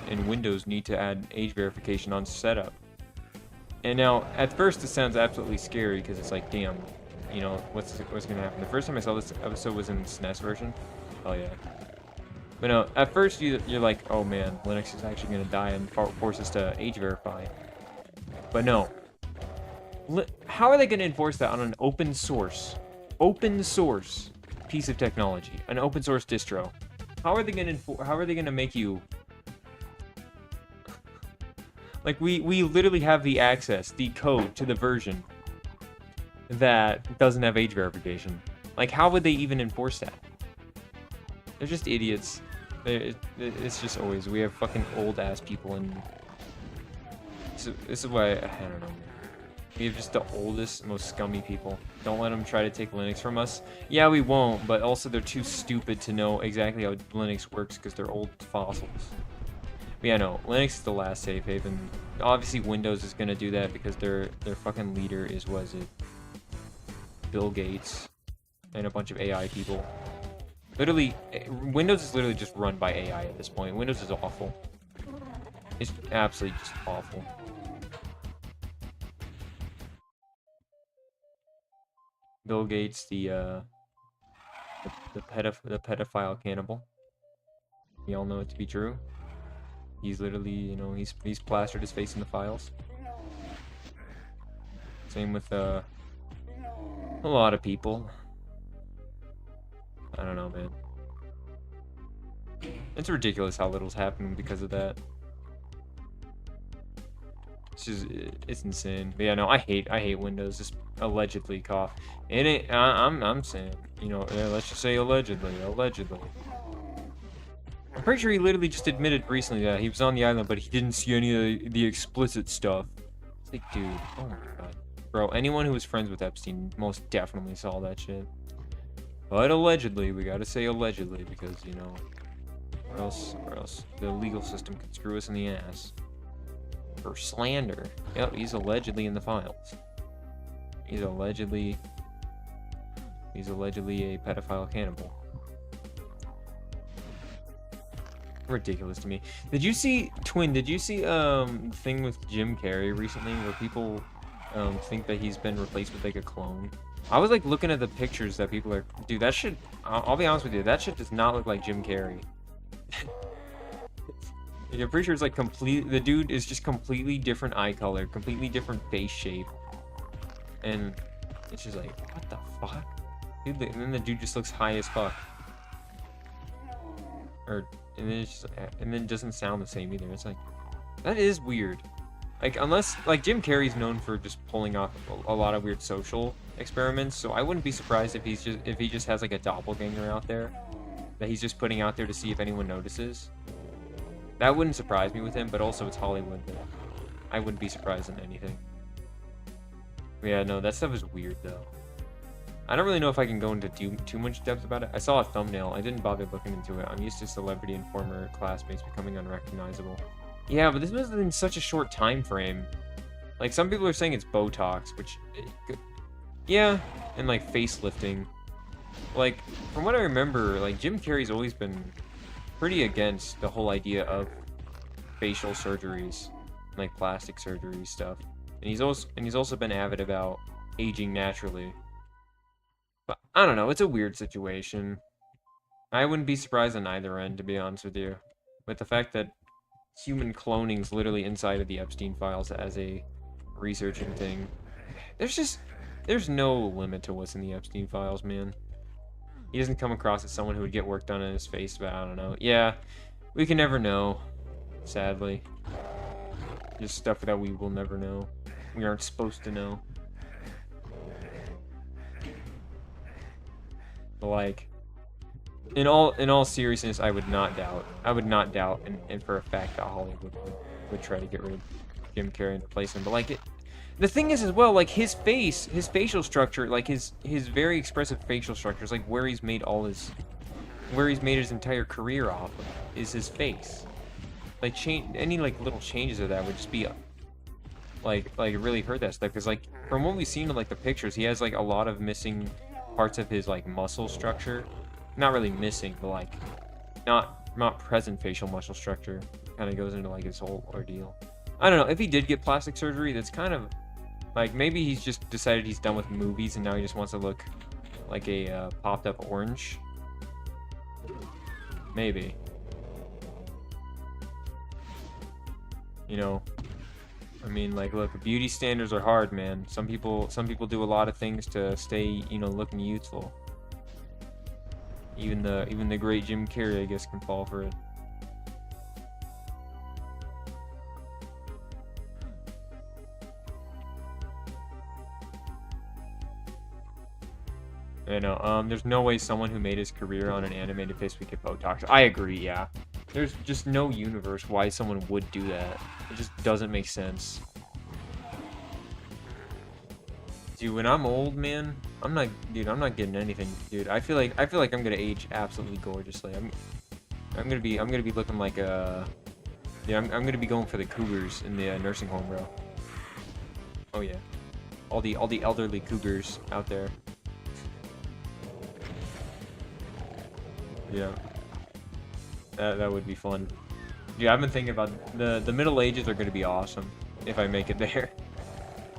and Windows need to add age verification on setup. And now, at first, it sounds absolutely scary because it's like, damn, what's gonna happen? The first time I saw this episode was in the SNES version. Oh yeah. But no, at first you're like, oh man, Linux is actually gonna die and force us to age verify. But no. How are they gonna enforce that on an open source open source piece of technology, an open source distro. How are they gonna make you? Like we literally have the access, the code to the version that doesn't have age verification. Like, how would they even enforce that? They're just idiots. It's just always, we have fucking old ass people, and this is why, I don't know. We have just the oldest, most scummy people. Don't let them try to take Linux from us. Yeah, we won't, but also they're too stupid to know exactly how Linux works because they're old fossils. But yeah, no, Linux is the last safe haven. Obviously, Windows is gonna do that because their fucking leader is, was it Bill Gates and a bunch of AI people. Literally, Windows is literally just run by AI at this point. Windows is awful. It's absolutely just awful. Bill Gates, the pedophile cannibal. We all know it to be true. He's literally, you know, he's plastered his face in the files. Same with a lot of people. I don't know, man. It's ridiculous how little's happening because of that. It's insane. But yeah, no, I hate Windows. Just allegedly cough. It ain't. I'm saying, you know, let's just say allegedly. I'm pretty sure he literally just admitted recently that he was on the island, but he didn't see any of the explicit stuff. It's like, dude, oh my god, bro. Anyone who was friends with Epstein most definitely saw that shit. But allegedly, we gotta say allegedly because, you know, or else the legal system could screw us in the ass. For slander. Yep, he's allegedly in the files. He's allegedly a pedophile cannibal. Ridiculous to me. Did you see thing with Jim Carrey recently where people think that he's been replaced with like a clone? I was like looking at the pictures that people are, dude, that shit, I'll be honest with you, that shit does not look like Jim Carrey. I'm pretty sure it's like the dude is just completely different eye color, completely different face shape. And it's just like, what the fuck? Dude, and then the dude just looks high as fuck. And then it doesn't sound the same either. It's like, that is weird. Like, unless, like, Jim Carrey's known for just pulling off a lot of weird social experiments, so I wouldn't be surprised if he just has like a doppelganger out there that he's just putting out there to see if anyone notices. That wouldn't surprise me with him, but also it's Hollywood. I wouldn't be surprised in anything. But yeah, no, that stuff is weird though. I don't really know if I can go into too much depth about it. I saw a thumbnail. I didn't bother looking into it. I'm used to celebrity and former classmates becoming unrecognizable. Yeah, but this was in such a short time frame. Like, some people are saying it's Botox, which... yeah, and like facelifting. Like, from what I remember, like, Jim Carrey's always been pretty against the whole idea of facial surgeries, like plastic surgery stuff. And he's also been avid about aging naturally. But I don't know, it's a weird situation. I wouldn't be surprised on either end, to be honest with you. With the fact that human cloning's literally inside of the Epstein files as a researching thing. There's no limit to what's in the Epstein files, man. He doesn't come across as someone who would get work done in his face, but I don't know. Yeah, we can never know, sadly. Just stuff that we will never know. We aren't supposed to know. But like, in all seriousness, I would not doubt, and for a fact that Hollywood would try to get rid of Jim Carrey and replace him. But like, the thing is as well, like his facial structure, like his very expressive facial structure is like where he's made his entire career off of, is his face. Like any like little changes of that would just be like really hurt that stuff. Because like from what we've seen in like the pictures, he has like a lot of missing parts of his like muscle structure. Not really missing, but like not present facial muscle structure. Kind of goes into like his whole ordeal. I don't know, if he did get plastic surgery, that's kind of like, maybe he's just decided he's done with movies and now he just wants to look like a popped up orange. Maybe. You know, I mean, like, look, beauty standards are hard, man. Some people do a lot of things to stay, you know, looking youthful. Even the great Jim Carrey, I guess, can fall for it. You know, there's no way someone who made his career on an animated face would get Botox. I agree, yeah. There's just no universe why someone would do that. It just doesn't make sense. Dude, when I'm old, man, I'm not getting anything, dude. I feel like I'm gonna age absolutely gorgeously. I'm gonna be looking like yeah, I'm gonna be going for the cougars in the nursing home, bro. Oh yeah, all the elderly cougars out there. Yeah, that would be fun. Yeah, I've been thinking about the Middle Ages are gonna be awesome if I make it there.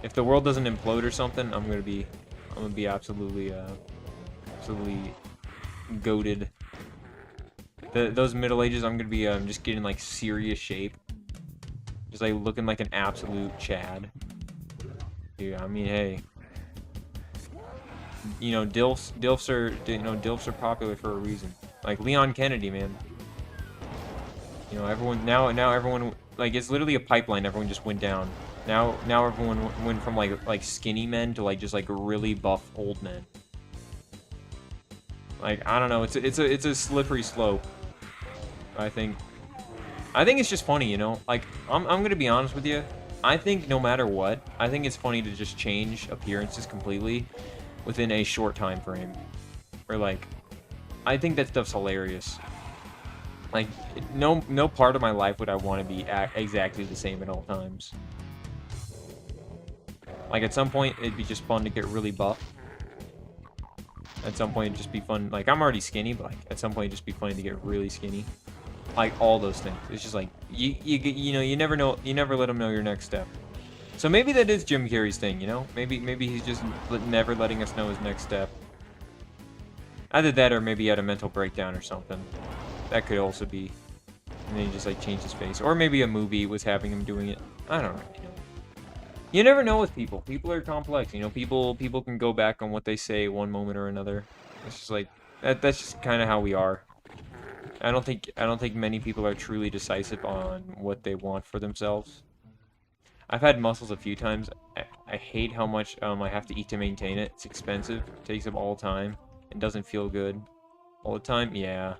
If the world doesn't implode or something, I'm gonna be absolutely absolutely goated. Those Middle Ages, I'm gonna be just getting like serious shape, just like looking like an absolute Chad. Yeah, I mean, hey, you know, dilfs are popular for a reason. Like Leon Kennedy, man. You know, everyone now everyone, like, it's literally a pipeline. Everyone just went down. Now everyone went from like skinny men to like just like really buff old men. Like, I don't know, it's a slippery slope. I think it's just funny, you know. Like, I'm gonna be honest with you. I think no matter what, I think it's funny to just change appearances completely within a short time frame. Or like, I think that stuff's hilarious. Like, no part of my life would I want to be exactly the same at all times. Like, at some point, it'd be just fun to get really buff. At some point, it'd just be fun. Like, I'm already skinny, but like, at some point, it'd just be funny to get really skinny. Like, all those things. It's just like, you know, you never know, you never let them know your next step. So maybe that is Jim Carrey's thing, you know? Maybe he's just never letting us know his next step. Either that or maybe he had a mental breakdown or something. That could also be. And then he just like changed his face. Or maybe a movie was having him doing it. I don't know. You never know with people. People are complex, you know. People can go back on what they say one moment or another. It's just like that's just kind of how we are. I don't think many people are truly decisive on what they want for themselves. I've had muscles a few times. I hate how much I have to eat to maintain it. It's expensive. It takes up all the time. It doesn't feel good all the time. Yeah.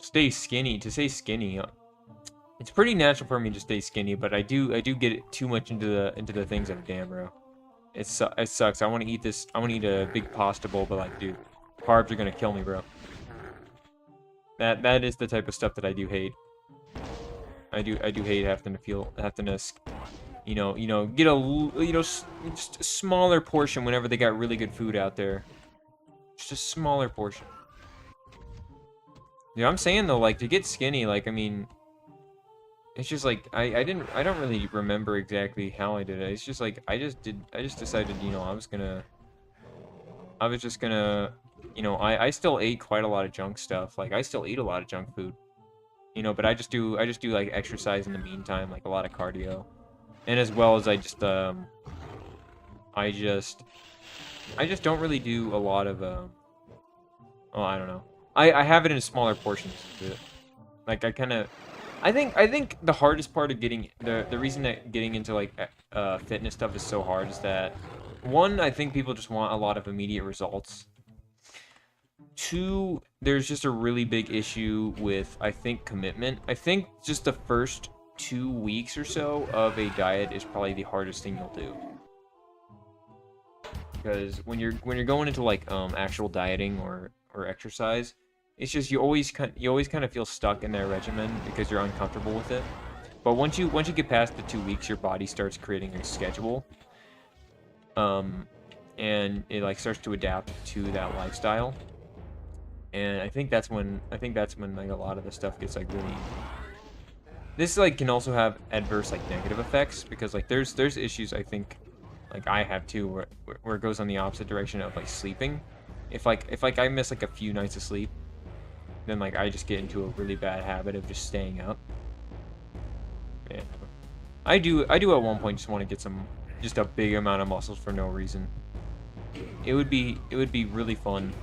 Stay skinny. To stay skinny, it's pretty natural for me to stay skinny, but I do get too much into the things of damn, bro. It sucks. I want to eat this. I want to eat a big pasta bowl, but like, dude, carbs are gonna kill me, bro. That is the type of stuff that I do hate. I do hate having to you know, get just a smaller portion whenever they got really good food out there. Just a smaller portion. Yeah, I'm saying though, like, to get skinny, like, I mean, it's just like I don't really remember exactly how I did it. It's just like I just decided, you know, I was just gonna, you know, I still ate quite a lot of junk stuff. Like, I still eat a lot of junk food. You know, but I just do like exercise in the meantime, like a lot of cardio. And as well as I just don't really do a lot of oh, I don't know. I have it in smaller portions. Like, I think the hardest part of getting the reason that getting into like fitness stuff is so hard is that, one, I think people just want a lot of immediate results. Two, there's just a really big issue with, I think, commitment. I think just the first 2 weeks or so of a diet is probably the hardest thing you'll do. Because when you're going into like actual dieting or exercise, it's just you always kind of feel stuck in that regimen because you're uncomfortable with it. But once you get past the 2 weeks, your body starts creating a schedule. And it like starts to adapt to that lifestyle. And I think that's when like a lot of the stuff gets like really. This like can also have adverse like negative effects, because like there's issues I think like I have too where it goes on the opposite direction of like sleeping. If I miss like a few nights of sleep, then like I just get into a really bad habit of just staying up. Yeah. I do at one point just want to get just a big amount of muscles for no reason. It would be really fun.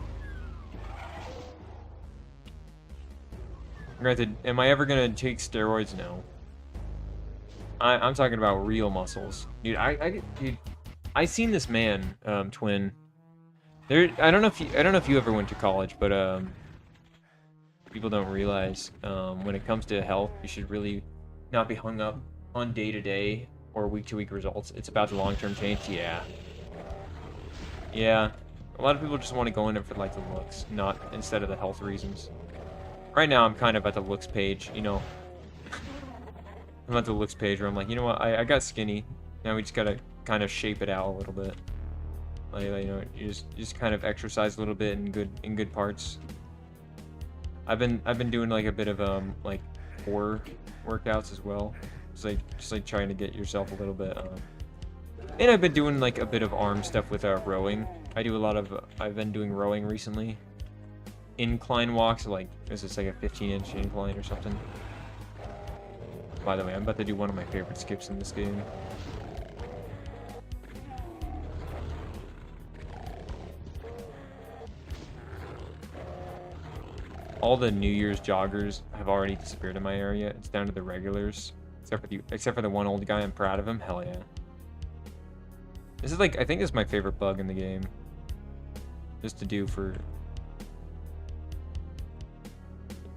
Granted, am I ever gonna take steroids? No. I'm talking about real muscles, dude. Dude, I seen this man, Twin. I don't know if you ever went to college, but people don't realize when it comes to health, you should really not be hung up on day-to-day or week-to-week results. It's about the long-term change. Yeah. Yeah. A lot of people just want to go in it for like the looks, not instead of the health reasons. Right now, I'm kind of at the looks page, you know. I'm at the looks page where I'm like, you know what, I got skinny. Now we just gotta kind of shape it out a little bit. Like, you know, you just kind of exercise a little bit in good parts. I've been doing like a bit of like core workouts as well. Just like trying to get yourself a little bit. And I've been doing like a bit of arm stuff with rowing. I've been doing rowing recently. Incline walks, like this is like a 15-inch incline or something. By the way, I'm about to do one of my favorite skips in this game. All the New Year's joggers have already disappeared in my area. It's down to the regulars, except for the one old guy. I'm proud of him. Hell yeah. This is like, I think this is my favorite bug in the game. Just to do for...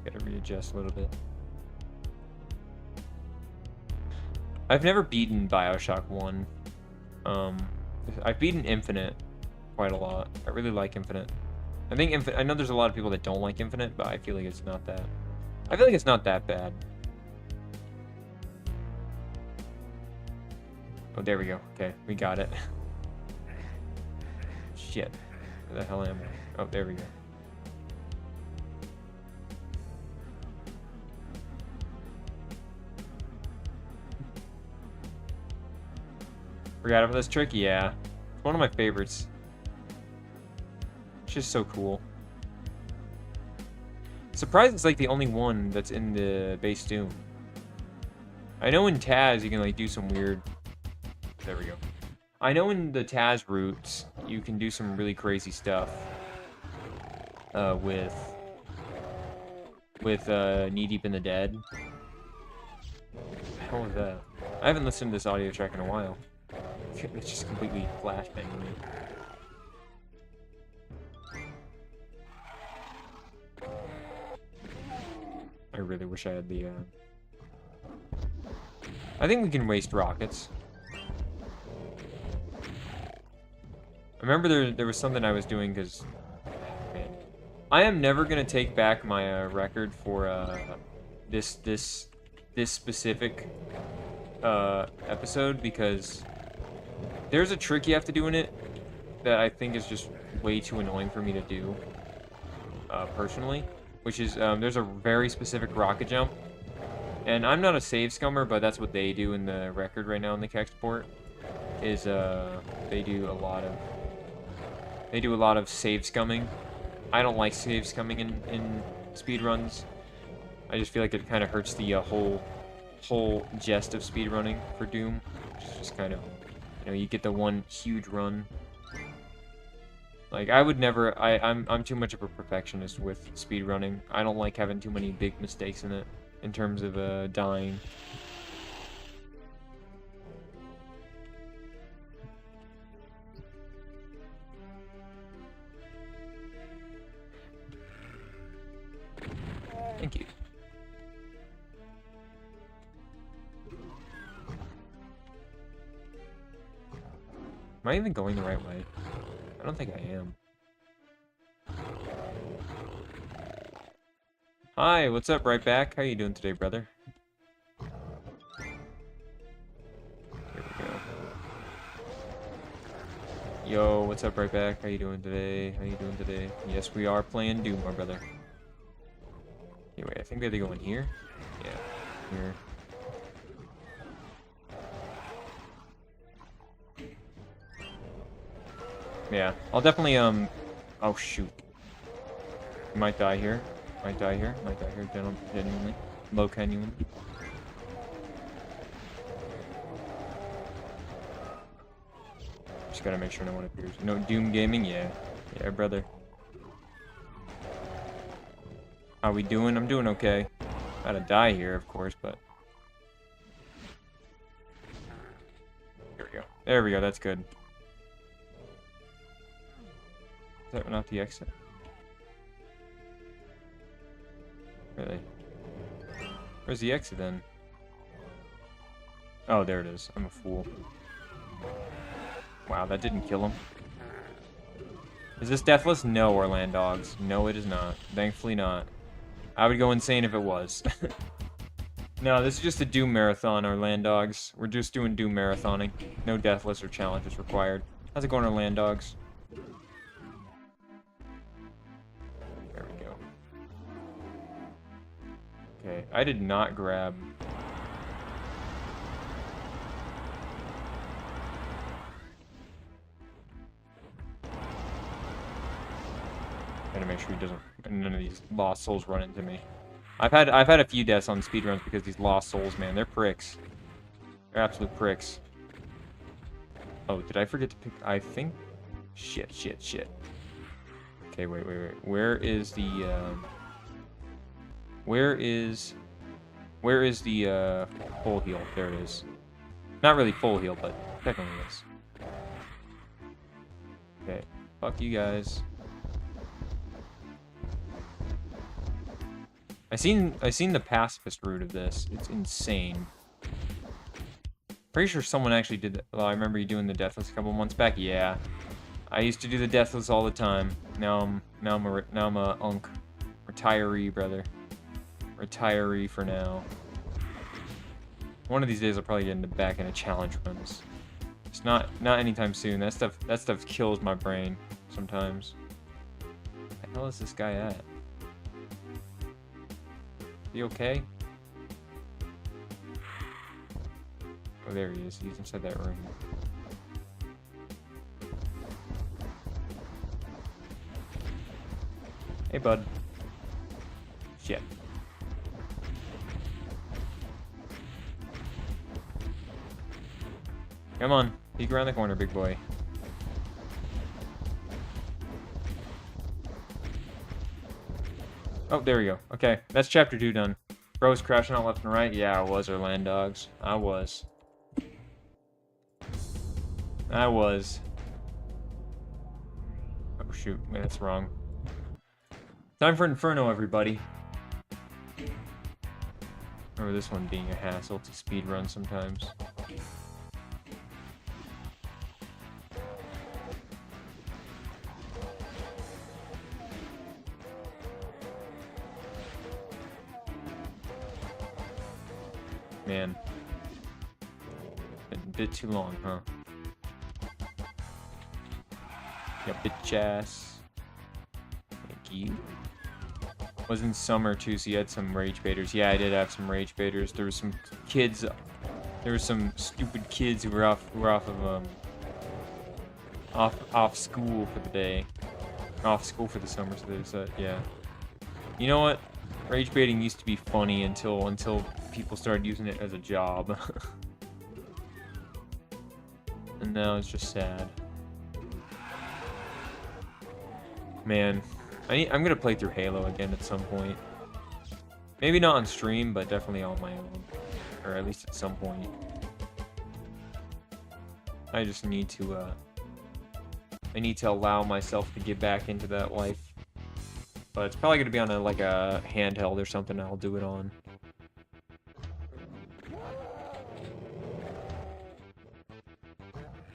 Gotta readjust a little bit. I've never beaten Bioshock 1. I've beaten Infinite quite a lot. I really like Infinite. I know there's a lot of people that don't like Infinite, but I feel like it's not that. I feel like it's not that bad. Oh, there we go. Okay, we got it. Shit. Where the hell am I? Oh, there we go. Forgot about this trick? Yeah. It's one of my favorites. It's just so cool. Surprised it's like the only one that's in the base Doom. I know in Taz you can like do some weird... There we go. I know in the Taz routes you can do some really crazy stuff. With Knee Deep in the Dead. What the hell was that? I haven't listened to this audio track in a while. It's just completely flashbanging me. I really wish I had the, I think we can waste rockets. I remember there was something I was doing because... Man. I am never going to take back my record for this specific episode because there's a trick you have to do in it that I think is just way too annoying for me to do personally, which is there's a very specific rocket jump, and I'm not a save scummer, but that's what they do in the record right now in the Kexport. Is they do a lot of save scumming. I don't like save scumming in speedruns. I just feel like it kind of hurts the whole jest of speedrunning for Doom. It's just kind of, you know, you get the one huge run. Like, I would never... I'm too much of a perfectionist with speedrunning. I don't like having too many big mistakes in it, in terms of dying. Thank you. Am I even going the right way? I don't think I am. Hi, what's up, right back? How you doing today, brother? Here we go. Yo, what's up, right back? How you doing today? How you doing today? Yes, we are playing Doom, my brother. Anyway, I think we have to go in here. Yeah, here. Yeah, I'll definitely, oh shoot. Might die here. Might die here. Might die here, genuinely. Low genuine. just gotta make sure no one appears. No Doom Gaming, yeah. Yeah, brother. How we doing? I'm doing okay. Gotta die here, of course, but... Here we go. There we go, that's good. Is that not the exit? Really? Where's the exit then? Oh, there it is. I'm a fool. Wow, that didn't kill him. Is this deathless? No, or land dogs. No, it is not. Thankfully not. I would go insane if it was. No, this is just a Doom marathon, our land dogs. We're just doing Doom marathoning. No deathless or challenges required. How's it going, our land dogs? There we go. Okay, I did not grab... Gotta make sure he doesn't... None of these lost souls run into me. I've had a few deaths on speedruns because these lost souls, man, they're pricks. They're absolute pricks. Oh, did I forget to pick... I think... Shit. Okay, wait. Where is the, Where is the, full heal? There it is. Not really full heal, but technically it is. Okay, fuck you guys. I seen the pacifist route of this. It's insane. Pretty sure someone actually did that. Well, I remember you doing the deathless a couple months back. Yeah, I used to do the deathless all the time. Now I'm a unk, retiree, brother. Retiree for now. One of these days I'll probably get back into challenge runs. It's not anytime soon. That stuff kills my brain sometimes. Where the hell is this guy at? Is he okay? Oh, there he is. He's inside that room. Hey, bud. Shit. Come on. Peek around the corner, big boy. Oh, there we go. Okay, that's chapter 2 done. Bro's crashing out left and right. Yeah, I was, our land dogs. I was. Oh, shoot. Wait, that's wrong. Time for Inferno, everybody. Remember this one being a hassle to speedrun sometimes. Man. A bit too long, huh? Yeah, bitch ass. Thank you. Was in summer too, so you had some rage baiters. Yeah, I did have some rage baiters. There was some kids. There were some stupid kids who were off of off school for the day, off school for the summer. So there's that. Yeah. You know what? Rage baiting used to be funny until people started using it as a job. And now it's just sad. Man, I'm gonna play through Halo again at some point. Maybe not on stream, but definitely on my own. Or at least at some point. I just need to, I need to allow myself to get back into that life. But it's probably gonna be on like a handheld or something I'll do it on.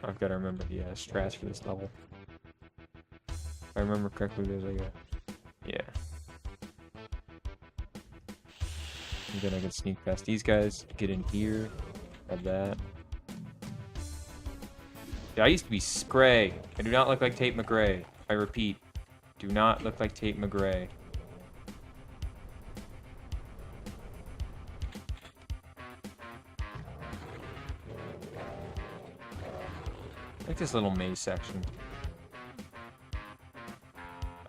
I've gotta remember the strats for this level. If I remember correctly, there's like a... Yeah. And then I can sneak past these guys, get in here, grab that. Yeah, I used to be Gray. I do not look like Tate McRae. I repeat, do not look like Tate McRae. I like this little maze section.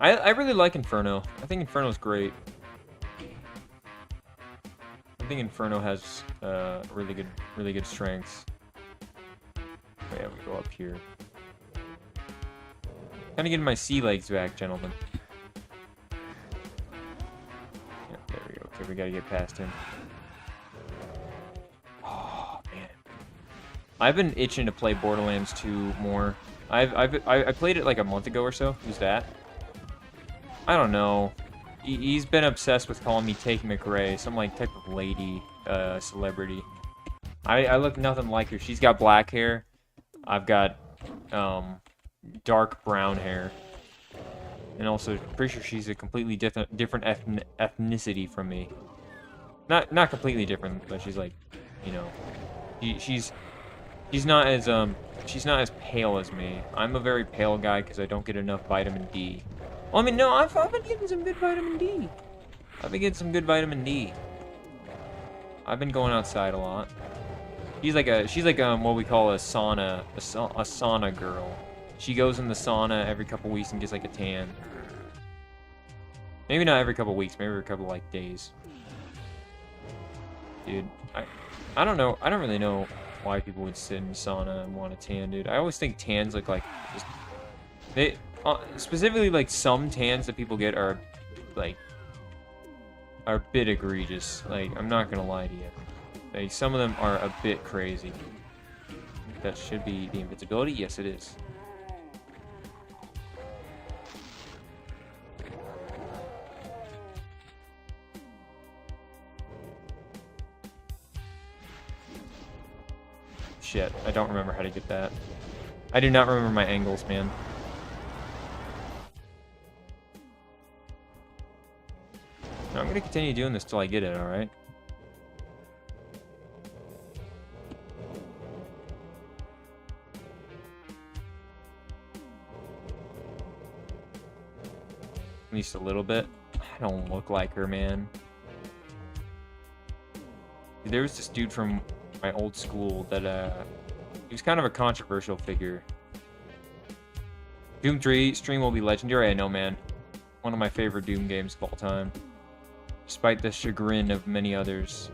I really like Inferno. I think Inferno's great. I think Inferno has really good strengths. Oh, yeah, we go up here. Kind of getting my sea legs back, gentlemen. Yeah, there we go. Okay, we gotta get past him. Oh man, I've been itching to play Borderlands 2 more. I played it like a month ago or so. Who's that? I don't know. He's been obsessed with calling me Take McRae, some like type of lady celebrity. I look nothing like her. She's got black hair. I've got dark brown hair. And also, pretty sure she's a completely different ethnicity from me. Not completely different, but she's like, you know, she's not as pale as me. I'm a very pale guy because I don't get enough vitamin D. Well, I mean, no, I've been getting some good vitamin D. I've been getting some good vitamin D. I've been going outside a lot. She's like what we call a sauna girl. She goes in the sauna every couple weeks and gets like a tan. Maybe not every couple weeks, maybe every couple like days. Dude, I don't know. I don't really know why people would sit in the sauna and want a tan, dude. I always think tans look like just they specifically like some tans that people get are a bit egregious. Like, I'm not gonna lie to you. Like, some of them are a bit crazy. That should be the invincibility. Yes, it is. Shit, I don't remember how to get that. I do not remember my angles, man. No, I'm gonna continue doing this till I get it, alright? At least a little bit. I don't look like her, man. There was this dude from my old school that he was kind of a controversial figure. Doom 3 stream will be legendary. I know, man. One of my favorite Doom games of all time. Despite the chagrin of many others.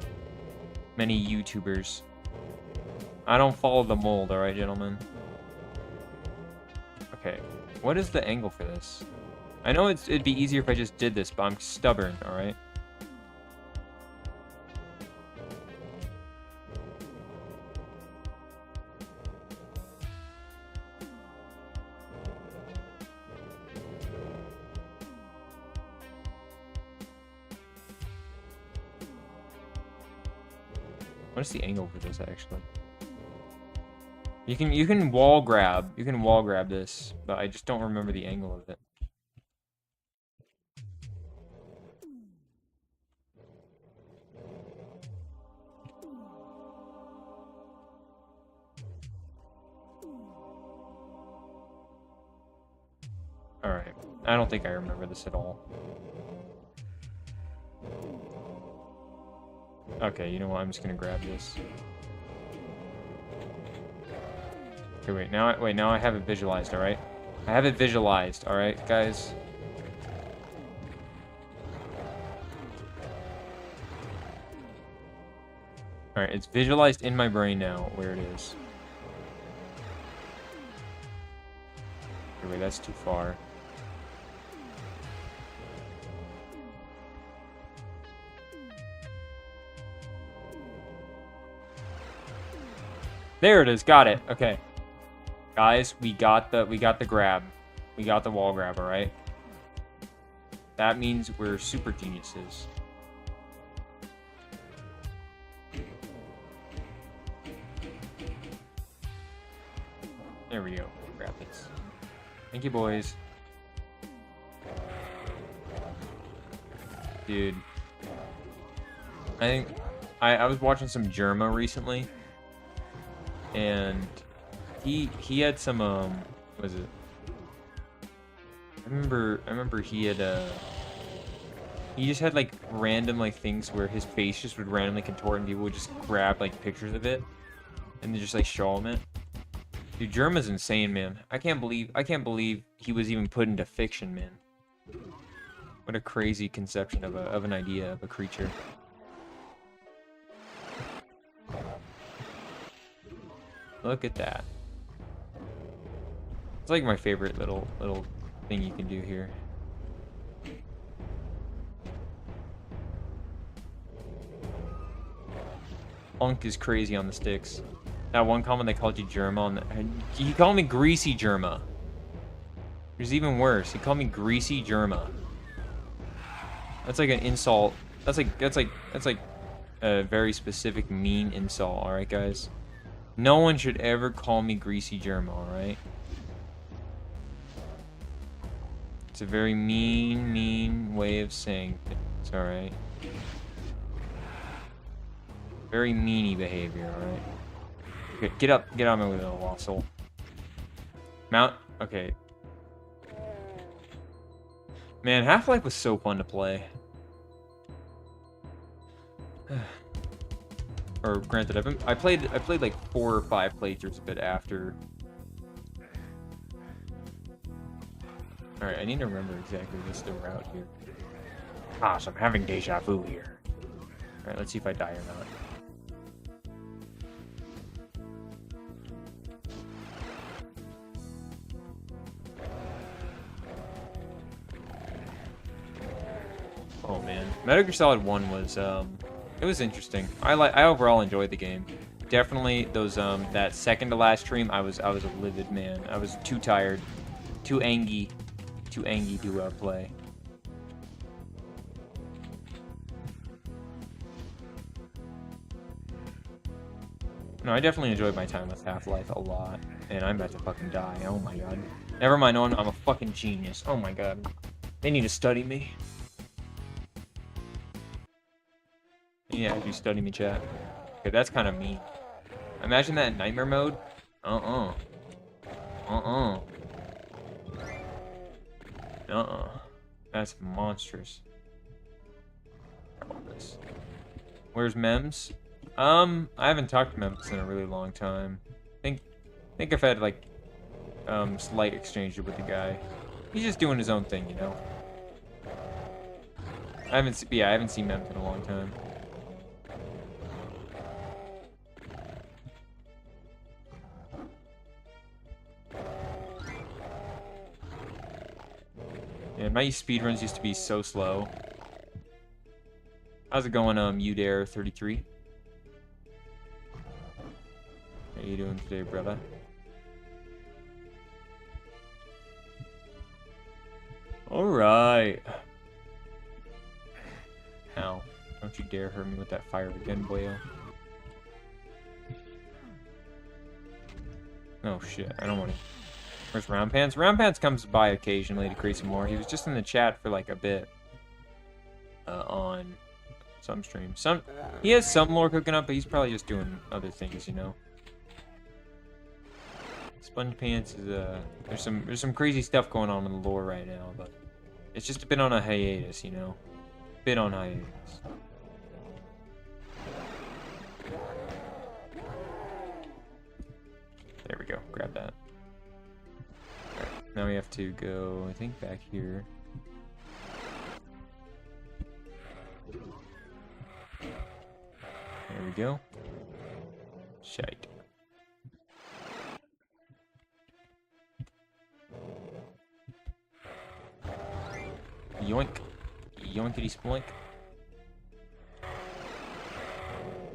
Many YouTubers. I don't follow the mold, alright, gentlemen? Okay. What is the angle for this? I know it'd be easier if I just did this, but I'm stubborn, alright? What is the angle for this, actually? You can wall grab. You can wall grab this, but I just don't remember the angle of it. Alright. I don't think I remember this at all. Okay, you know what? I'm just gonna grab this. Okay, wait, now I have it visualized, alright? I have it visualized, alright, guys? Alright, it's visualized in my brain now where it is. Okay, wait, that's too far. There it is. Got it. Okay. Guys, we got the grab. We got the wall grab, all right? That means we're super geniuses. There we go. Grab this. Thank you, boys. Dude. I think I was watching some Germa recently. And he had some what was it? I remember he had he just had like random like things where his face just would randomly contort and people would just grab like pictures of it and then just like show him it. Dude, Germa's insane, man. I can't believe he was even put into fiction, man. What a crazy conception of an idea of a creature. Look at that. It's like my favorite little thing you can do here. Unk is crazy on the sticks. That one comment they called you Germa on the, he called me Greasy Germa. There's even worse. He called me Greasy Germa. That's like an insult. That's like a very specific mean insult, alright guys? No one should ever call me Greasy Germa, alright? It's a very mean way of saying things, alright? Very meany behavior, alright? Okay, get up, get on my little wassail. Mount, okay. Man, Half-Life was so fun to play. Or granted, I played like 4 or 5 playthroughs a bit after. All right, I need to remember exactly what's the route here. Ah, so I'm having deja vu here. All right, let's see if I die or not. Oh man, Metal Gear Solid 1 was it was interesting. I overall enjoyed the game. Definitely those that second to last stream, I was a livid man. I was too tired, too angry to play. No, I definitely enjoyed my time with Half-Life a lot, and I'm about to fucking die. Oh my god. Never mind, I'm a fucking genius. Oh my god. They need to study me. Yeah, if you study me, chat. Okay, that's kind of mean. Imagine that in nightmare mode. That's monstrous. Where's Mems? I haven't talked to Mems in a really long time. Think I've had like slight exchange with the guy. He's just doing his own thing, you know. I haven't seen Mems in a long time. Yeah, my speedruns used to be so slow. How's it going, Udare33? How you doing today, brother? Alright. Ow. Don't you dare hurt me with that fire again, boyo. Oh shit, I don't want to. Where's Round Pants? Round Pants comes by occasionally to create some more. He was just in the chat for like a bit. On some streams. He has some lore cooking up, but he's probably just doing other things, you know. Sponge Pants is there's some crazy stuff going on in the lore right now, but it's just been on a hiatus, you know. Been on hiatus. There we go. Grab that. Alright, now we have to go, I think, back here. There we go. Shite. Yoink. Yoinkity sploink.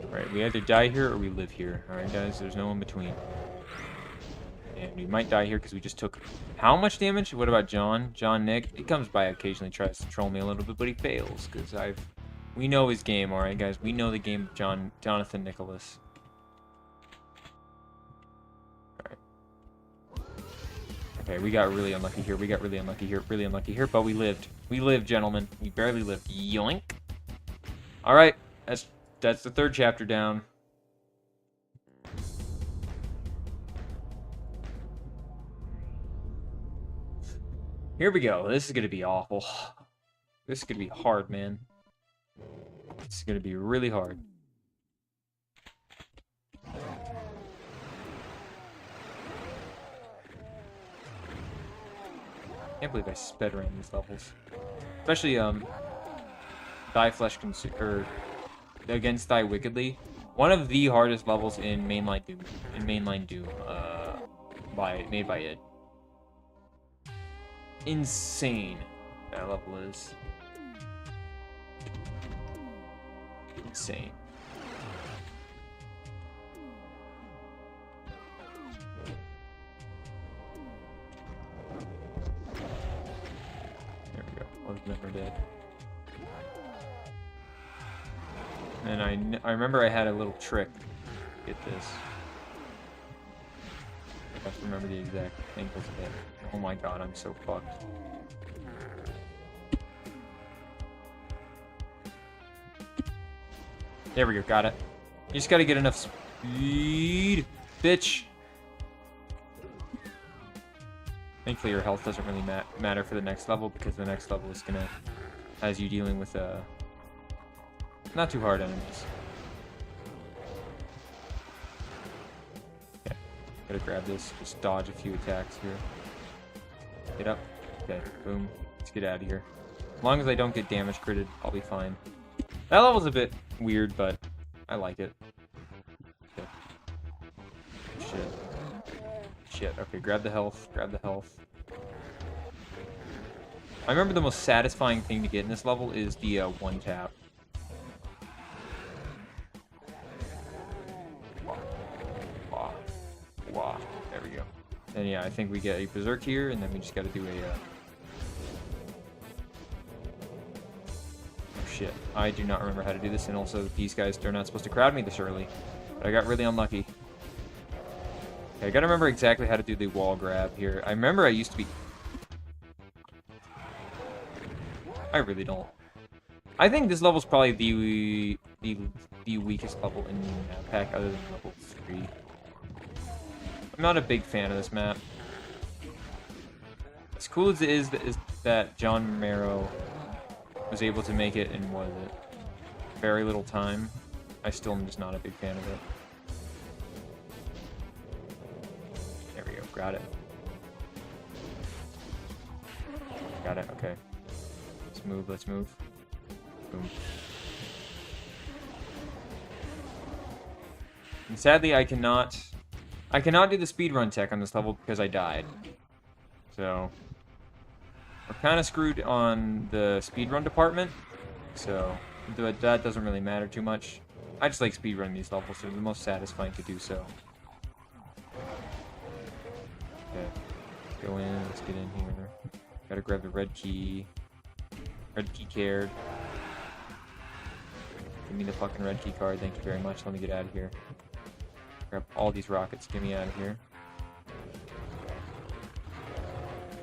Alright, we either die here or we live here. Alright, guys, there's no in between. And we might die here because we just took how much damage? What about John? John Nick? He comes by occasionally, tries to troll me a little bit, but he fails because we know his game, alright, guys. We know the game of Jonathan Nicholas. Alright. Okay, we got really unlucky here. Really unlucky here, but we lived. We lived, gentlemen. We barely lived. Yoink. Alright, that's the third chapter down. Here we go. This is gonna be awful. This is gonna be hard, man. It's gonna be really hard. Can't believe I sped around these levels. Especially Die Flesh or against Die Wickedly. One of the hardest levels in mainline Doom. Made by id. insane. That level is insane. There we go. I was never dead. And I remember I had a little trick to get this. I have to remember the exact angles of it. Oh my god, I'm so fucked. There we go, got it. You just gotta get enough speed, bitch. Thankfully, your health doesn't really matter for the next level, because the next level is gonna has you dealing with not too hard enemies. Okay, gotta grab this. Just dodge a few attacks here. Get up. Okay, boom. Let's get out of here. As long as I don't get damage critted, I'll be fine. That level's a bit weird, but I like it. Okay. Shit. Shit. Okay, grab the health. Grab the health. I remember the most satisfying thing to get in this level is the one tap. Wah. Wah. There we go. And yeah, I think we get a berserk here, and then we just gotta do a shit. I do not remember how to do this, and also these guys, they're not supposed to crowd me this early. But I got really unlucky. Okay, I gotta remember exactly how to do the wall grab here. I remember I used to be... I really don't. I think this level's probably the weakest level in the map pack, other than level 3. I'm not a big fan of this map. As cool as it is that John Romero was able to make it in, what is it, very little time, I still am just not a big fan of it. There we go, got it. Got it, okay. Let's move, let's move. Boom. And sadly, I cannot do the speedrun tech on this level because I died. So we're kind of screwed on the speedrun department, so that doesn't really matter too much. I just like speedrunning these levels, so they're the most satisfying to do so. Okay, let's go in, let's get in here. Gotta grab the red key. Red key card. Give me the fucking red key card, thank you very much. Let me get out of here. Grab all these rockets, get me out of here.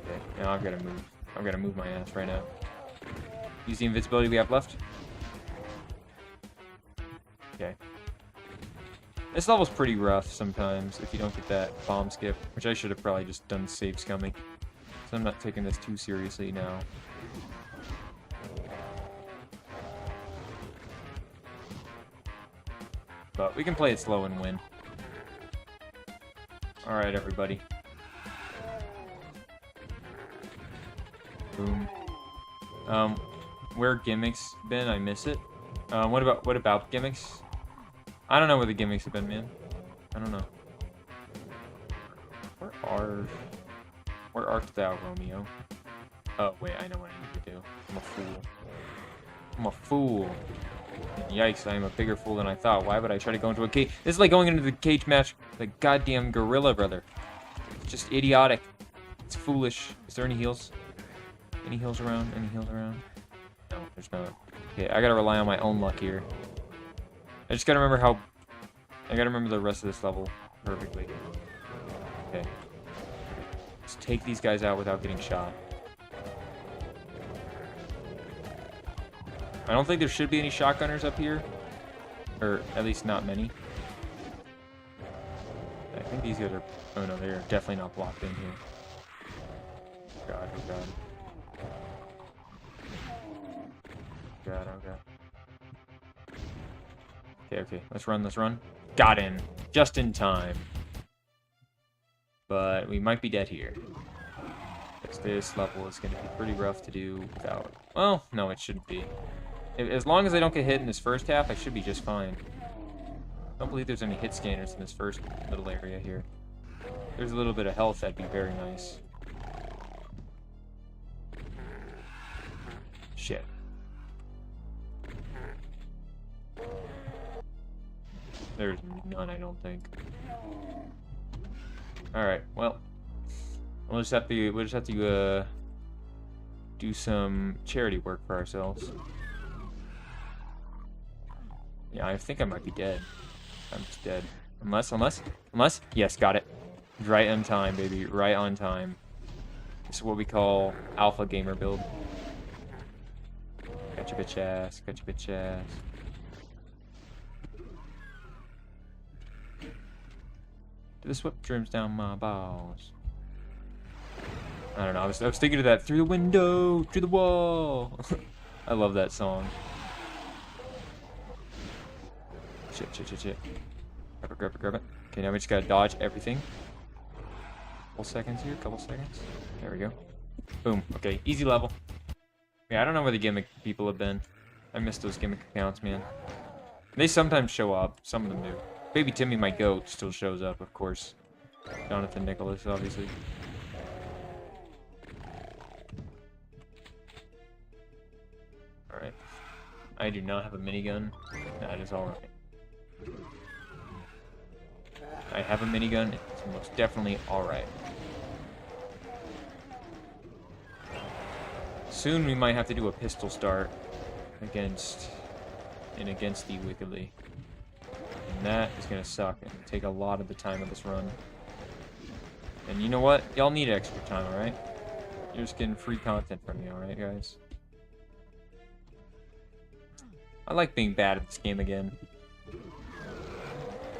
Okay, now I've gotta move. I've gotta move my ass right now. Use the invincibility we have left. Okay. This level's pretty rough sometimes if you don't get that bomb skip, which I should have probably just done save scumming. So I'm not taking this too seriously now. But we can play it slow and win. Alright, everybody. Boom. Where gimmicks been? I miss it. What about gimmicks? I don't know where the gimmicks have been, man. I don't know. Where art thou, Romeo? Oh, wait, I know what I need to do. I'm a fool. I'm a fool. Yikes, I am a bigger fool than I thought. Why would I try to go into a cage? This is like going into the cage match with a goddamn gorilla, brother. It's just idiotic. It's foolish. Is there any heals? Any heals around? Any heals around? No, there's not. Okay, I gotta rely on my own luck here. I just gotta remember how... I gotta remember the rest of this level perfectly. Okay. Let's take these guys out without getting shot. I don't think there should be any shotgunners up here. Or at least not many. I think these guys are... Oh no, they're definitely not blocked in here. God, oh god. God, oh god. Okay, okay, let's run, let's run. Got in. Just in time. But we might be dead here. Because this level is going to be pretty rough to do without... Well, no, it shouldn't be. As long as I don't get hit in this first half, I should be just fine. I don't believe there's any hit scanners in this first little area here. If there's a little bit of health, that'd be very nice. Shit. There's none, I don't think. Alright, well. We'll just have to do some charity work for ourselves. Yeah, I think I might be dead. I'm just dead. Unless, yes, got it. Right on time, baby. Right on time. This is what we call alpha gamer build. Got your bitch ass. Got your bitch ass. The sweat trims down my balls. I don't know. I was thinking of that through the window, through the wall. I love that song. Shit. Grab it. Okay, now we just gotta dodge everything. Couple seconds here, couple seconds. There we go. Boom. Okay, easy level. Yeah, I don't know where the gimmick people have been. I miss those gimmick accounts, man. They sometimes show up. Some of them do. Baby Timmy, my goat, still shows up, of course. Jonathan Nicholas, obviously. Alright. I do not have a minigun. That is alright. I have a minigun. It's most definitely alright. Soon we might have to do a pistol start against the Wiggly. And that is gonna suck and take a lot of the time of this run. And you know what? Y'all need extra time, alright? You're just getting free content from me, alright, guys? I like being bad at this game again.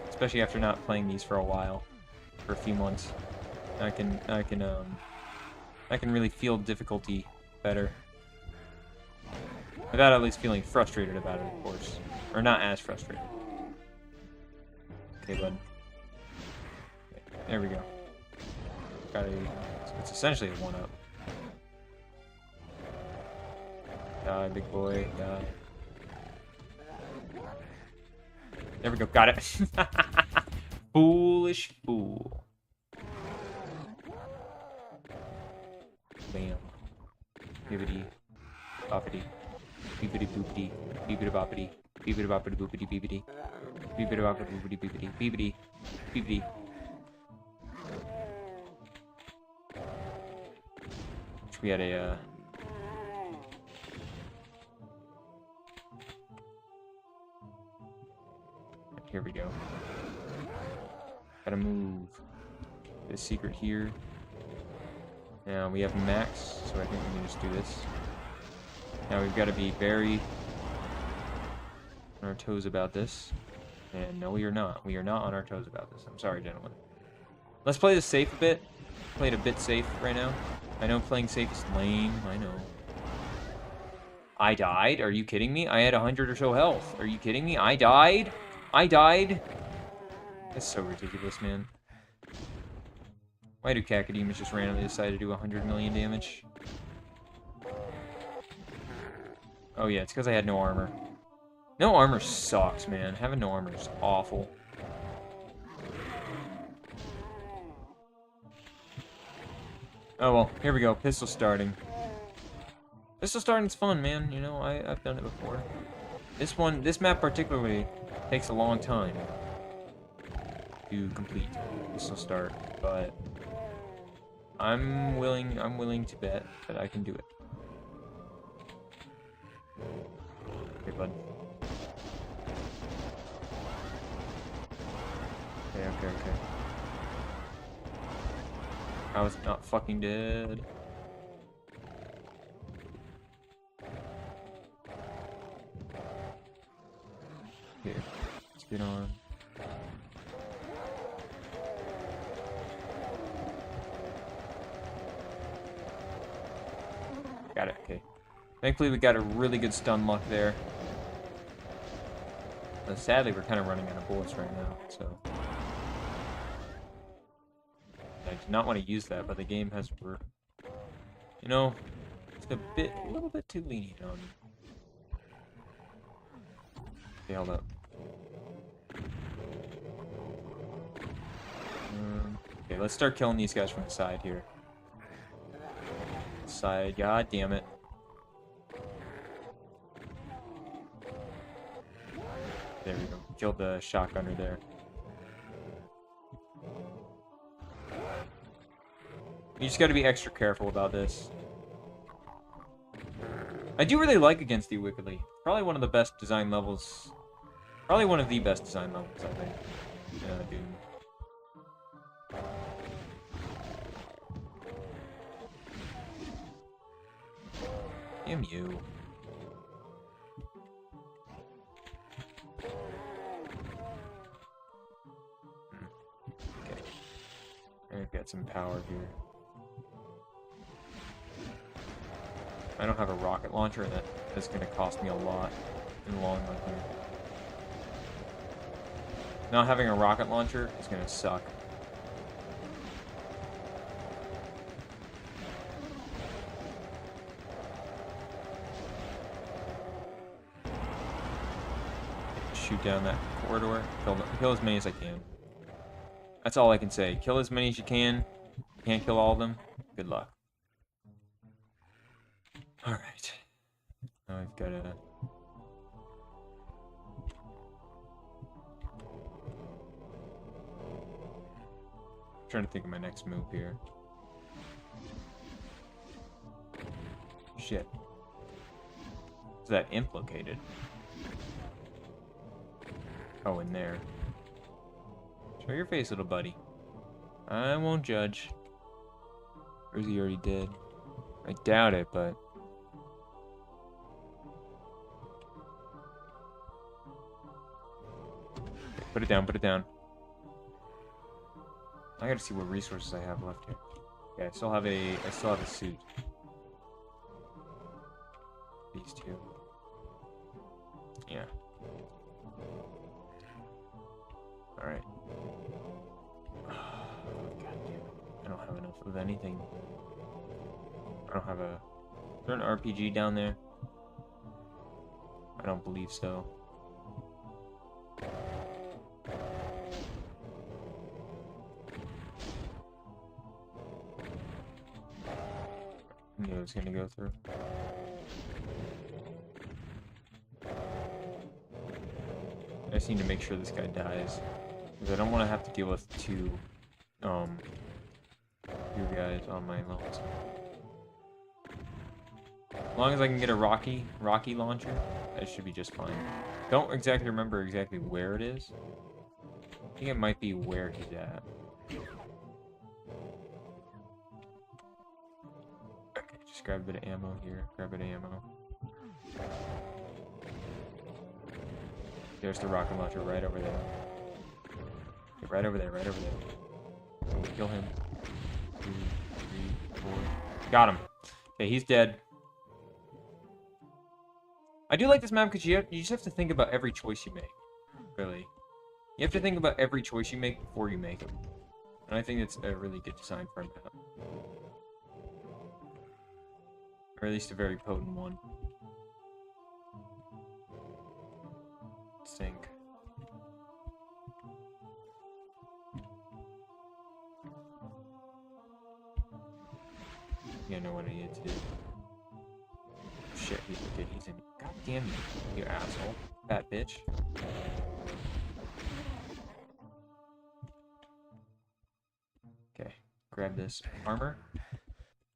Especially after not playing these for a while. For a few months. I can really feel difficulty better. Without at least feeling frustrated about it, of course. Or not as frustrated. Okay, bud. Okay, there we go. It's essentially a 1-up. Die, big boy, die. There we go, got it. Foolish fool. Bam. Bibbidi. Boppity. Bibbidi boopity. Bibbidi boppity. Bibbidi boppity boopity bibbidi. Bibbidi boppity boopity bibbidi. Bibbidi. Bibbidi. We had a here we go. Gotta move. There's a secret here. Now we have max, so I think we can just do this. Now we've got to be very on our toes about this. And no, we are not. We are not on our toes about this. I'm sorry, gentlemen. Let's play this safe a bit. Played a bit safe right now. I know playing safe is lame. I know. I died? Are you kidding me? I had 100 or so health. Are you kidding me? I died? I died? That's so ridiculous, man. Why do Cacodemons just randomly decide to do 100 million damage? Oh yeah, it's because I had no armor. No armor sucks, man. Having no armor is awful. Oh well, here we go. Pistol starting. Pistol starting's fun, man. You know, I've done it before. This map particularly takes a long time to complete pistol start, but I'm willing to bet that I can do it. Okay, bud. Okay. I was not fucking dead. Here, let's get on. Got it, okay. Thankfully we got a really good stun luck there. But sadly we're kind of running out of bullets right now, so... I do not want to use that, but the game has... You know, it's a little bit too lenient on me. Okay, hold up. Okay, let's start killing these guys from the side here. Side, god damn it. There we go. Killed the shotgunner there. You just gotta be extra careful about this. I do really like Against You Wickedly. Probably one of the best design levels. Probably one of the best design levels, I think. Doom. Damn you. Okay. I've got some power here. I don't have a rocket launcher, and that's going to cost me a lot in the long run here. Not having a rocket launcher is going to suck. Shoot down that corridor. Kill as many as I can. That's all I can say. Kill as many as you can. Can't kill all of them. Good luck. Alright. Now I've got to... trying to think of my next move here. Shit. Is that imp located? Oh, in there. Show your face, little buddy. I won't judge. Or is he already dead? I doubt it, but... Put it down, put it down. I gotta see what resources I have left here. Yeah, I still have a suit. These two. Yeah. Alright. God damn it. I don't have enough of anything. I don't have a... Is there an RPG down there? I don't believe so. I knew it was gonna go through. I just need to make sure this guy dies. Because I don't want to have to deal with two guys on my levels. As long as I can get a rocky launcher, that should be just fine. Don't exactly remember exactly where it is. I think it might be where he's at. Okay, just grab a bit of ammo here. Grab a bit of ammo. There's the rocket launcher right over there. Okay, right over there, right over there. Kill him. 2, 3, 4. Got him. Okay, he's dead. I do like this map because you just have to think about every choice you make. Really. You have to think about every choice you make before you make them. And I think it's a really good design for a map. Or at least a very potent one. Let's think. Yeah, I know what I need to do. Shit, he's in. God damn you, you asshole. Fat bitch. Okay, grab this armor.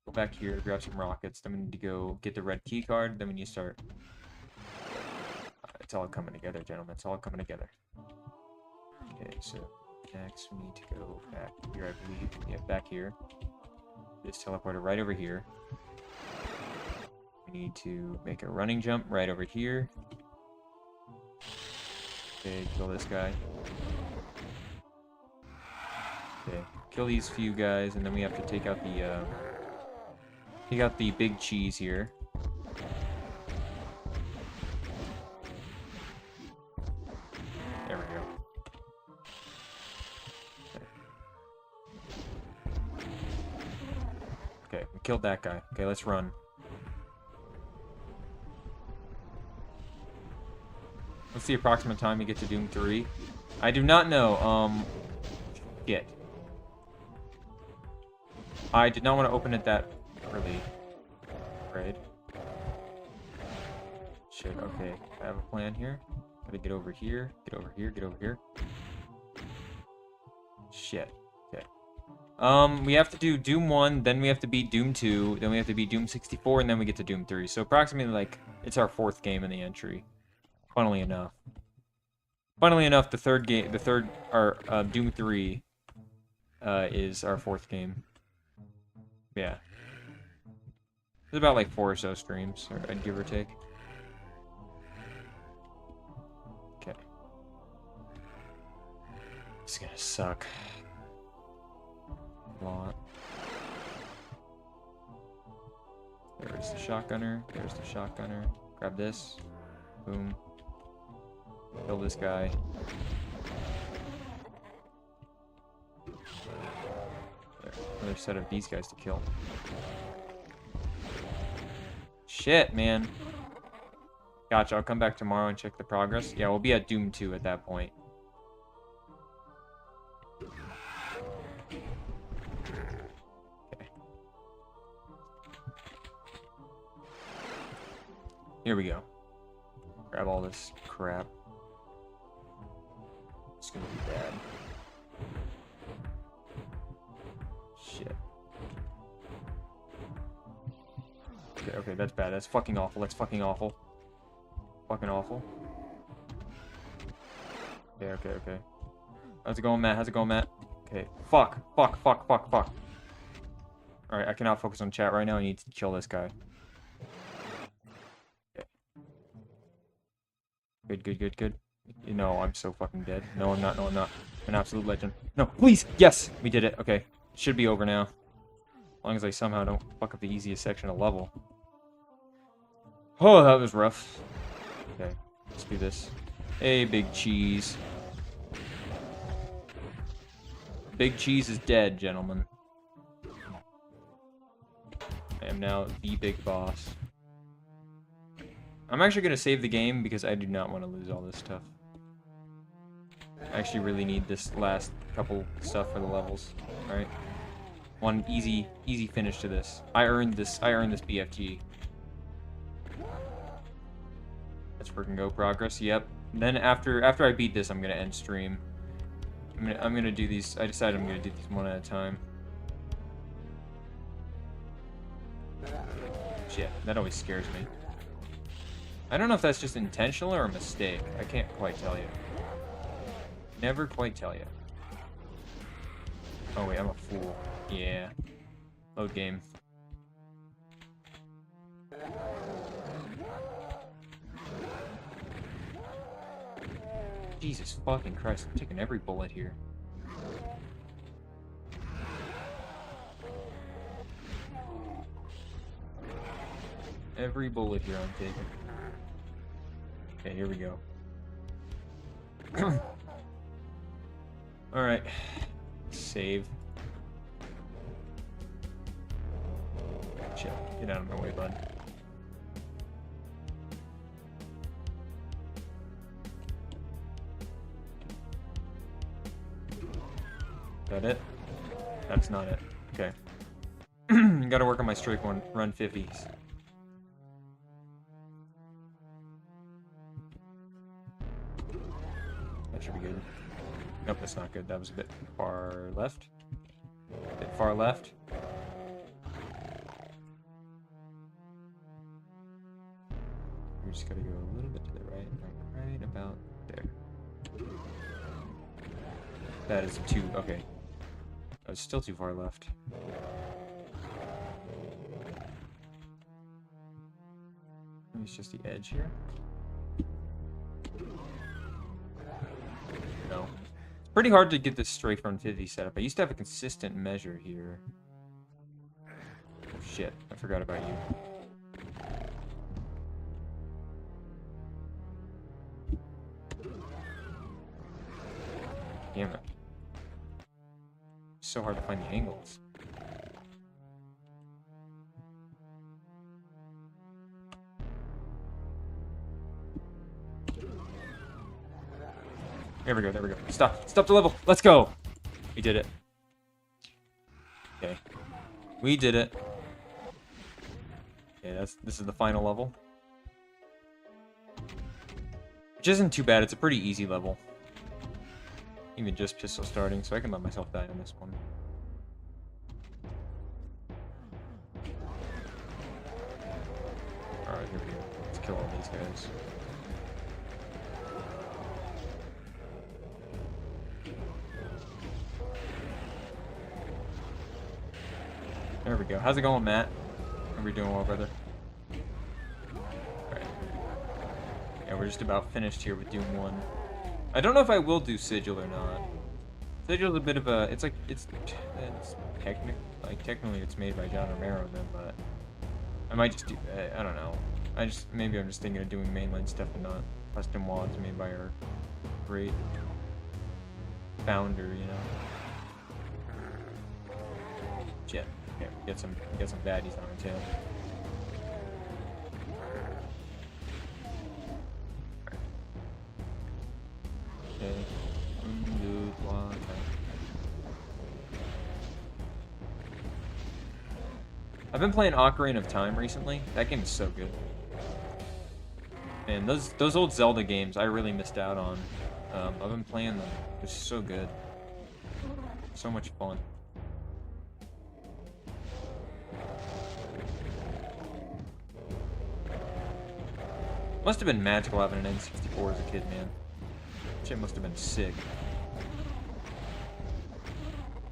Go back here, grab some rockets. Then we need to go get the red key card. Then we need to start. It's all coming together, gentlemen. It's all coming together. Okay, so next we need to go back here, I believe. Yeah, back here. This teleporter right over here. We need to make a running jump right over here. Okay, kill this guy. Okay, kill these few guys, and then we have to take out the big cheese here. There we go. Okay, we killed that guy. Okay, let's run. What's the approximate time you get to Doom 3? I do not know. Shit. I did not want to open it that early. Right. Shit, okay. I have a plan here. Gotta get over here. Get over here. Get over here. Shit. Okay. We have to do Doom 1, then we have to beat Doom 2, then we have to beat Doom 64, and then we get to Doom 3. So approximately, like, it's our 4th game in the entry. Funnily enough. Funnily enough, Doom 3, is our 4th game. Yeah. It's about, like, 4 or so streams, or I'd give or take. Okay. It's gonna suck. Lot. There's the shotgunner. There's the shotgunner. Grab this. Boom. Kill this guy. There. Another set of these guys to kill. Shit, man. Gotcha. I'll come back tomorrow and check the progress. Yeah, we'll be at Doom 2 at that point. Here we go. Grab all this crap. It's gonna be bad. Shit. Okay, okay, that's bad. That's fucking awful. That's fucking awful. Fucking awful. Okay, okay, okay. How's it going, Matt? How's it going, Matt? Okay. Fuck. Fuck, fuck, fuck, fuck. Alright, I cannot focus on chat right now. I need to kill this guy. Good, good, good, good. You know, I'm so fucking dead. No, I'm not. No, I'm not. I'm an absolute legend. No, please! Yes! We did it. Okay. Should be over now. As long as I somehow don't fuck up the easiest section of level. Oh, that was rough. Okay. Let's do this. Hey, Big Cheese. Big Cheese is dead, gentlemen. I am now the big boss. I'm actually going to save the game because I do not want to lose all this stuff. I actually really need this last couple stuff for the levels. Alright. One easy finish to this. I earned this BFG. Let's freaking go. Progress, yep. Then after I beat this, I'm going to end stream. I'm gonna do these. I decided I'm gonna do these one at a time. Shit, that always scares me. I don't know if that's just intentional or a mistake. I can't quite tell you. Never quite tell you. Oh wait, I'm a fool. Yeah. Load game. Jesus fucking Christ, I'm taking every bullet here. Every bullet here I'm taking. Okay, here we go. Alright. Save. Shit, get out of my way, bud. Is that it? That's not it. Okay. Gotta work on my strike run 50s. That should be good. Nope, that's not good. That was a bit far left. A bit far left. We just gotta go a little bit to the right. Right about there. That is too... okay. That's still too far left. It's just the edge here. No. It's pretty hard to get this strafe run 50 set up. I used to have a consistent measure here. Oh, shit, I forgot about you. Damn it. It's so hard to find the angles. There we go, there we go. Stop the level. Let's go. We did it. Okay. We did it. Okay, this is the final level. Which isn't too bad. It's a pretty easy level. Even just pistol starting, so I can let myself die on this one. Alright, here we go. Let's kill all these guys. There we go. How's it going, Matt? Are we doing well, brother? Alright. Yeah, we're just about finished here with Doom 1. I don't know if I will do Sigil or not. Sigil's a bit of a... It's technically it's made by John Romero then, but... I might just do... I don't know. Maybe I'm just thinking of doing mainline stuff and not custom mods made by our great founder, you know? Shit. Okay, get some baddies on our tail. Okay. I've been playing Ocarina of Time recently. That game is so good. And those old Zelda games I really missed out on. I've been playing them. They're so good. So much fun. Must have been magical having an N64 as a kid, man. Shit must have been sick.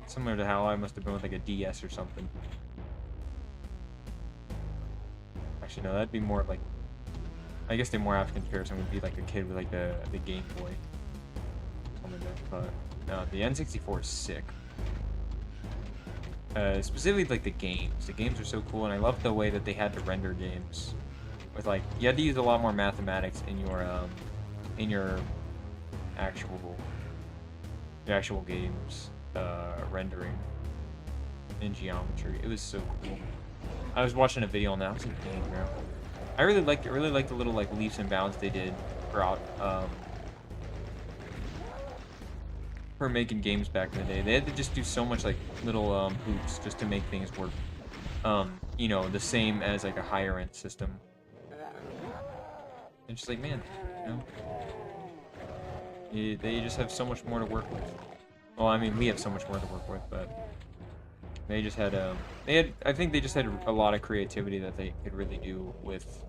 Similar to how I must have been with like a DS or something. Actually, no, that'd be more like... I guess the more apt comparison would be like a kid with like the Game Boy. Something like that. But no, the N64 is sick. Specifically like the games. The games are so cool, and I love the way that they had to render games. With like, you had to use a lot more mathematics in your actual games rendering in geometry. It was so cool. I was watching a video on that. I was like, dang, bro. I really liked it. Really liked the little like leaps and bounds they did for making games back in the day. They had to just do so much like little hoops just to make things work. You know, the same as like a higher end system. And just like, man, you know, they just have so much more to work with. Well, I mean, we have so much more to work with, but they just had I think they just had a lot of creativity that they could really do with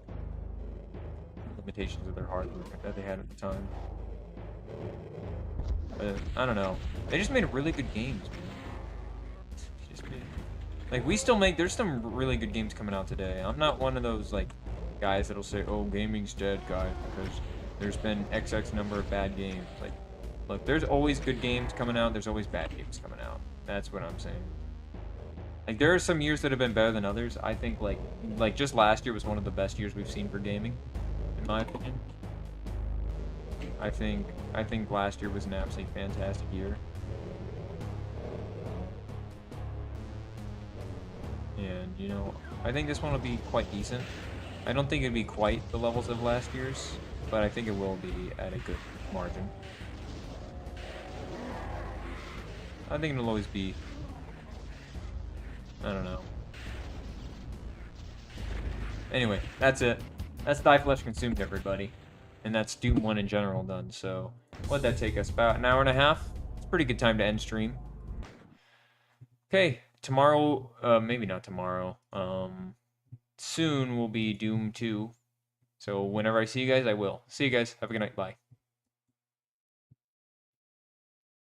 limitations of their hardware that they had at the time. But I don't know. They just made really good games, man. Like, we still make... There's some really good games coming out today. I'm not one of those, like, guys that'll say, oh, gaming's dead, guys, because there's been XX number of bad games. Like, look, there's always good games coming out. There's always bad games coming out. That's what I'm saying. Like, there are some years that have been better than others. I think, like just last year was one of the best years we've seen for gaming, in my opinion. I think last year was an absolutely fantastic year. And, you know, I think this one will be quite decent. I don't think it'll be quite the levels of last year's, but I think it will be at a good margin. I think it'll always be... I don't know. Anyway, that's it. That's Die Flesh Consumed, everybody. And that's Doom 1 in general done, so... What'd that take us? About an hour and a half? It's a pretty good time to end stream. Okay, tomorrow... maybe not tomorrow. Soon will be Doom 2. So whenever I see you guys, I will. See you guys. Have a good night. Bye.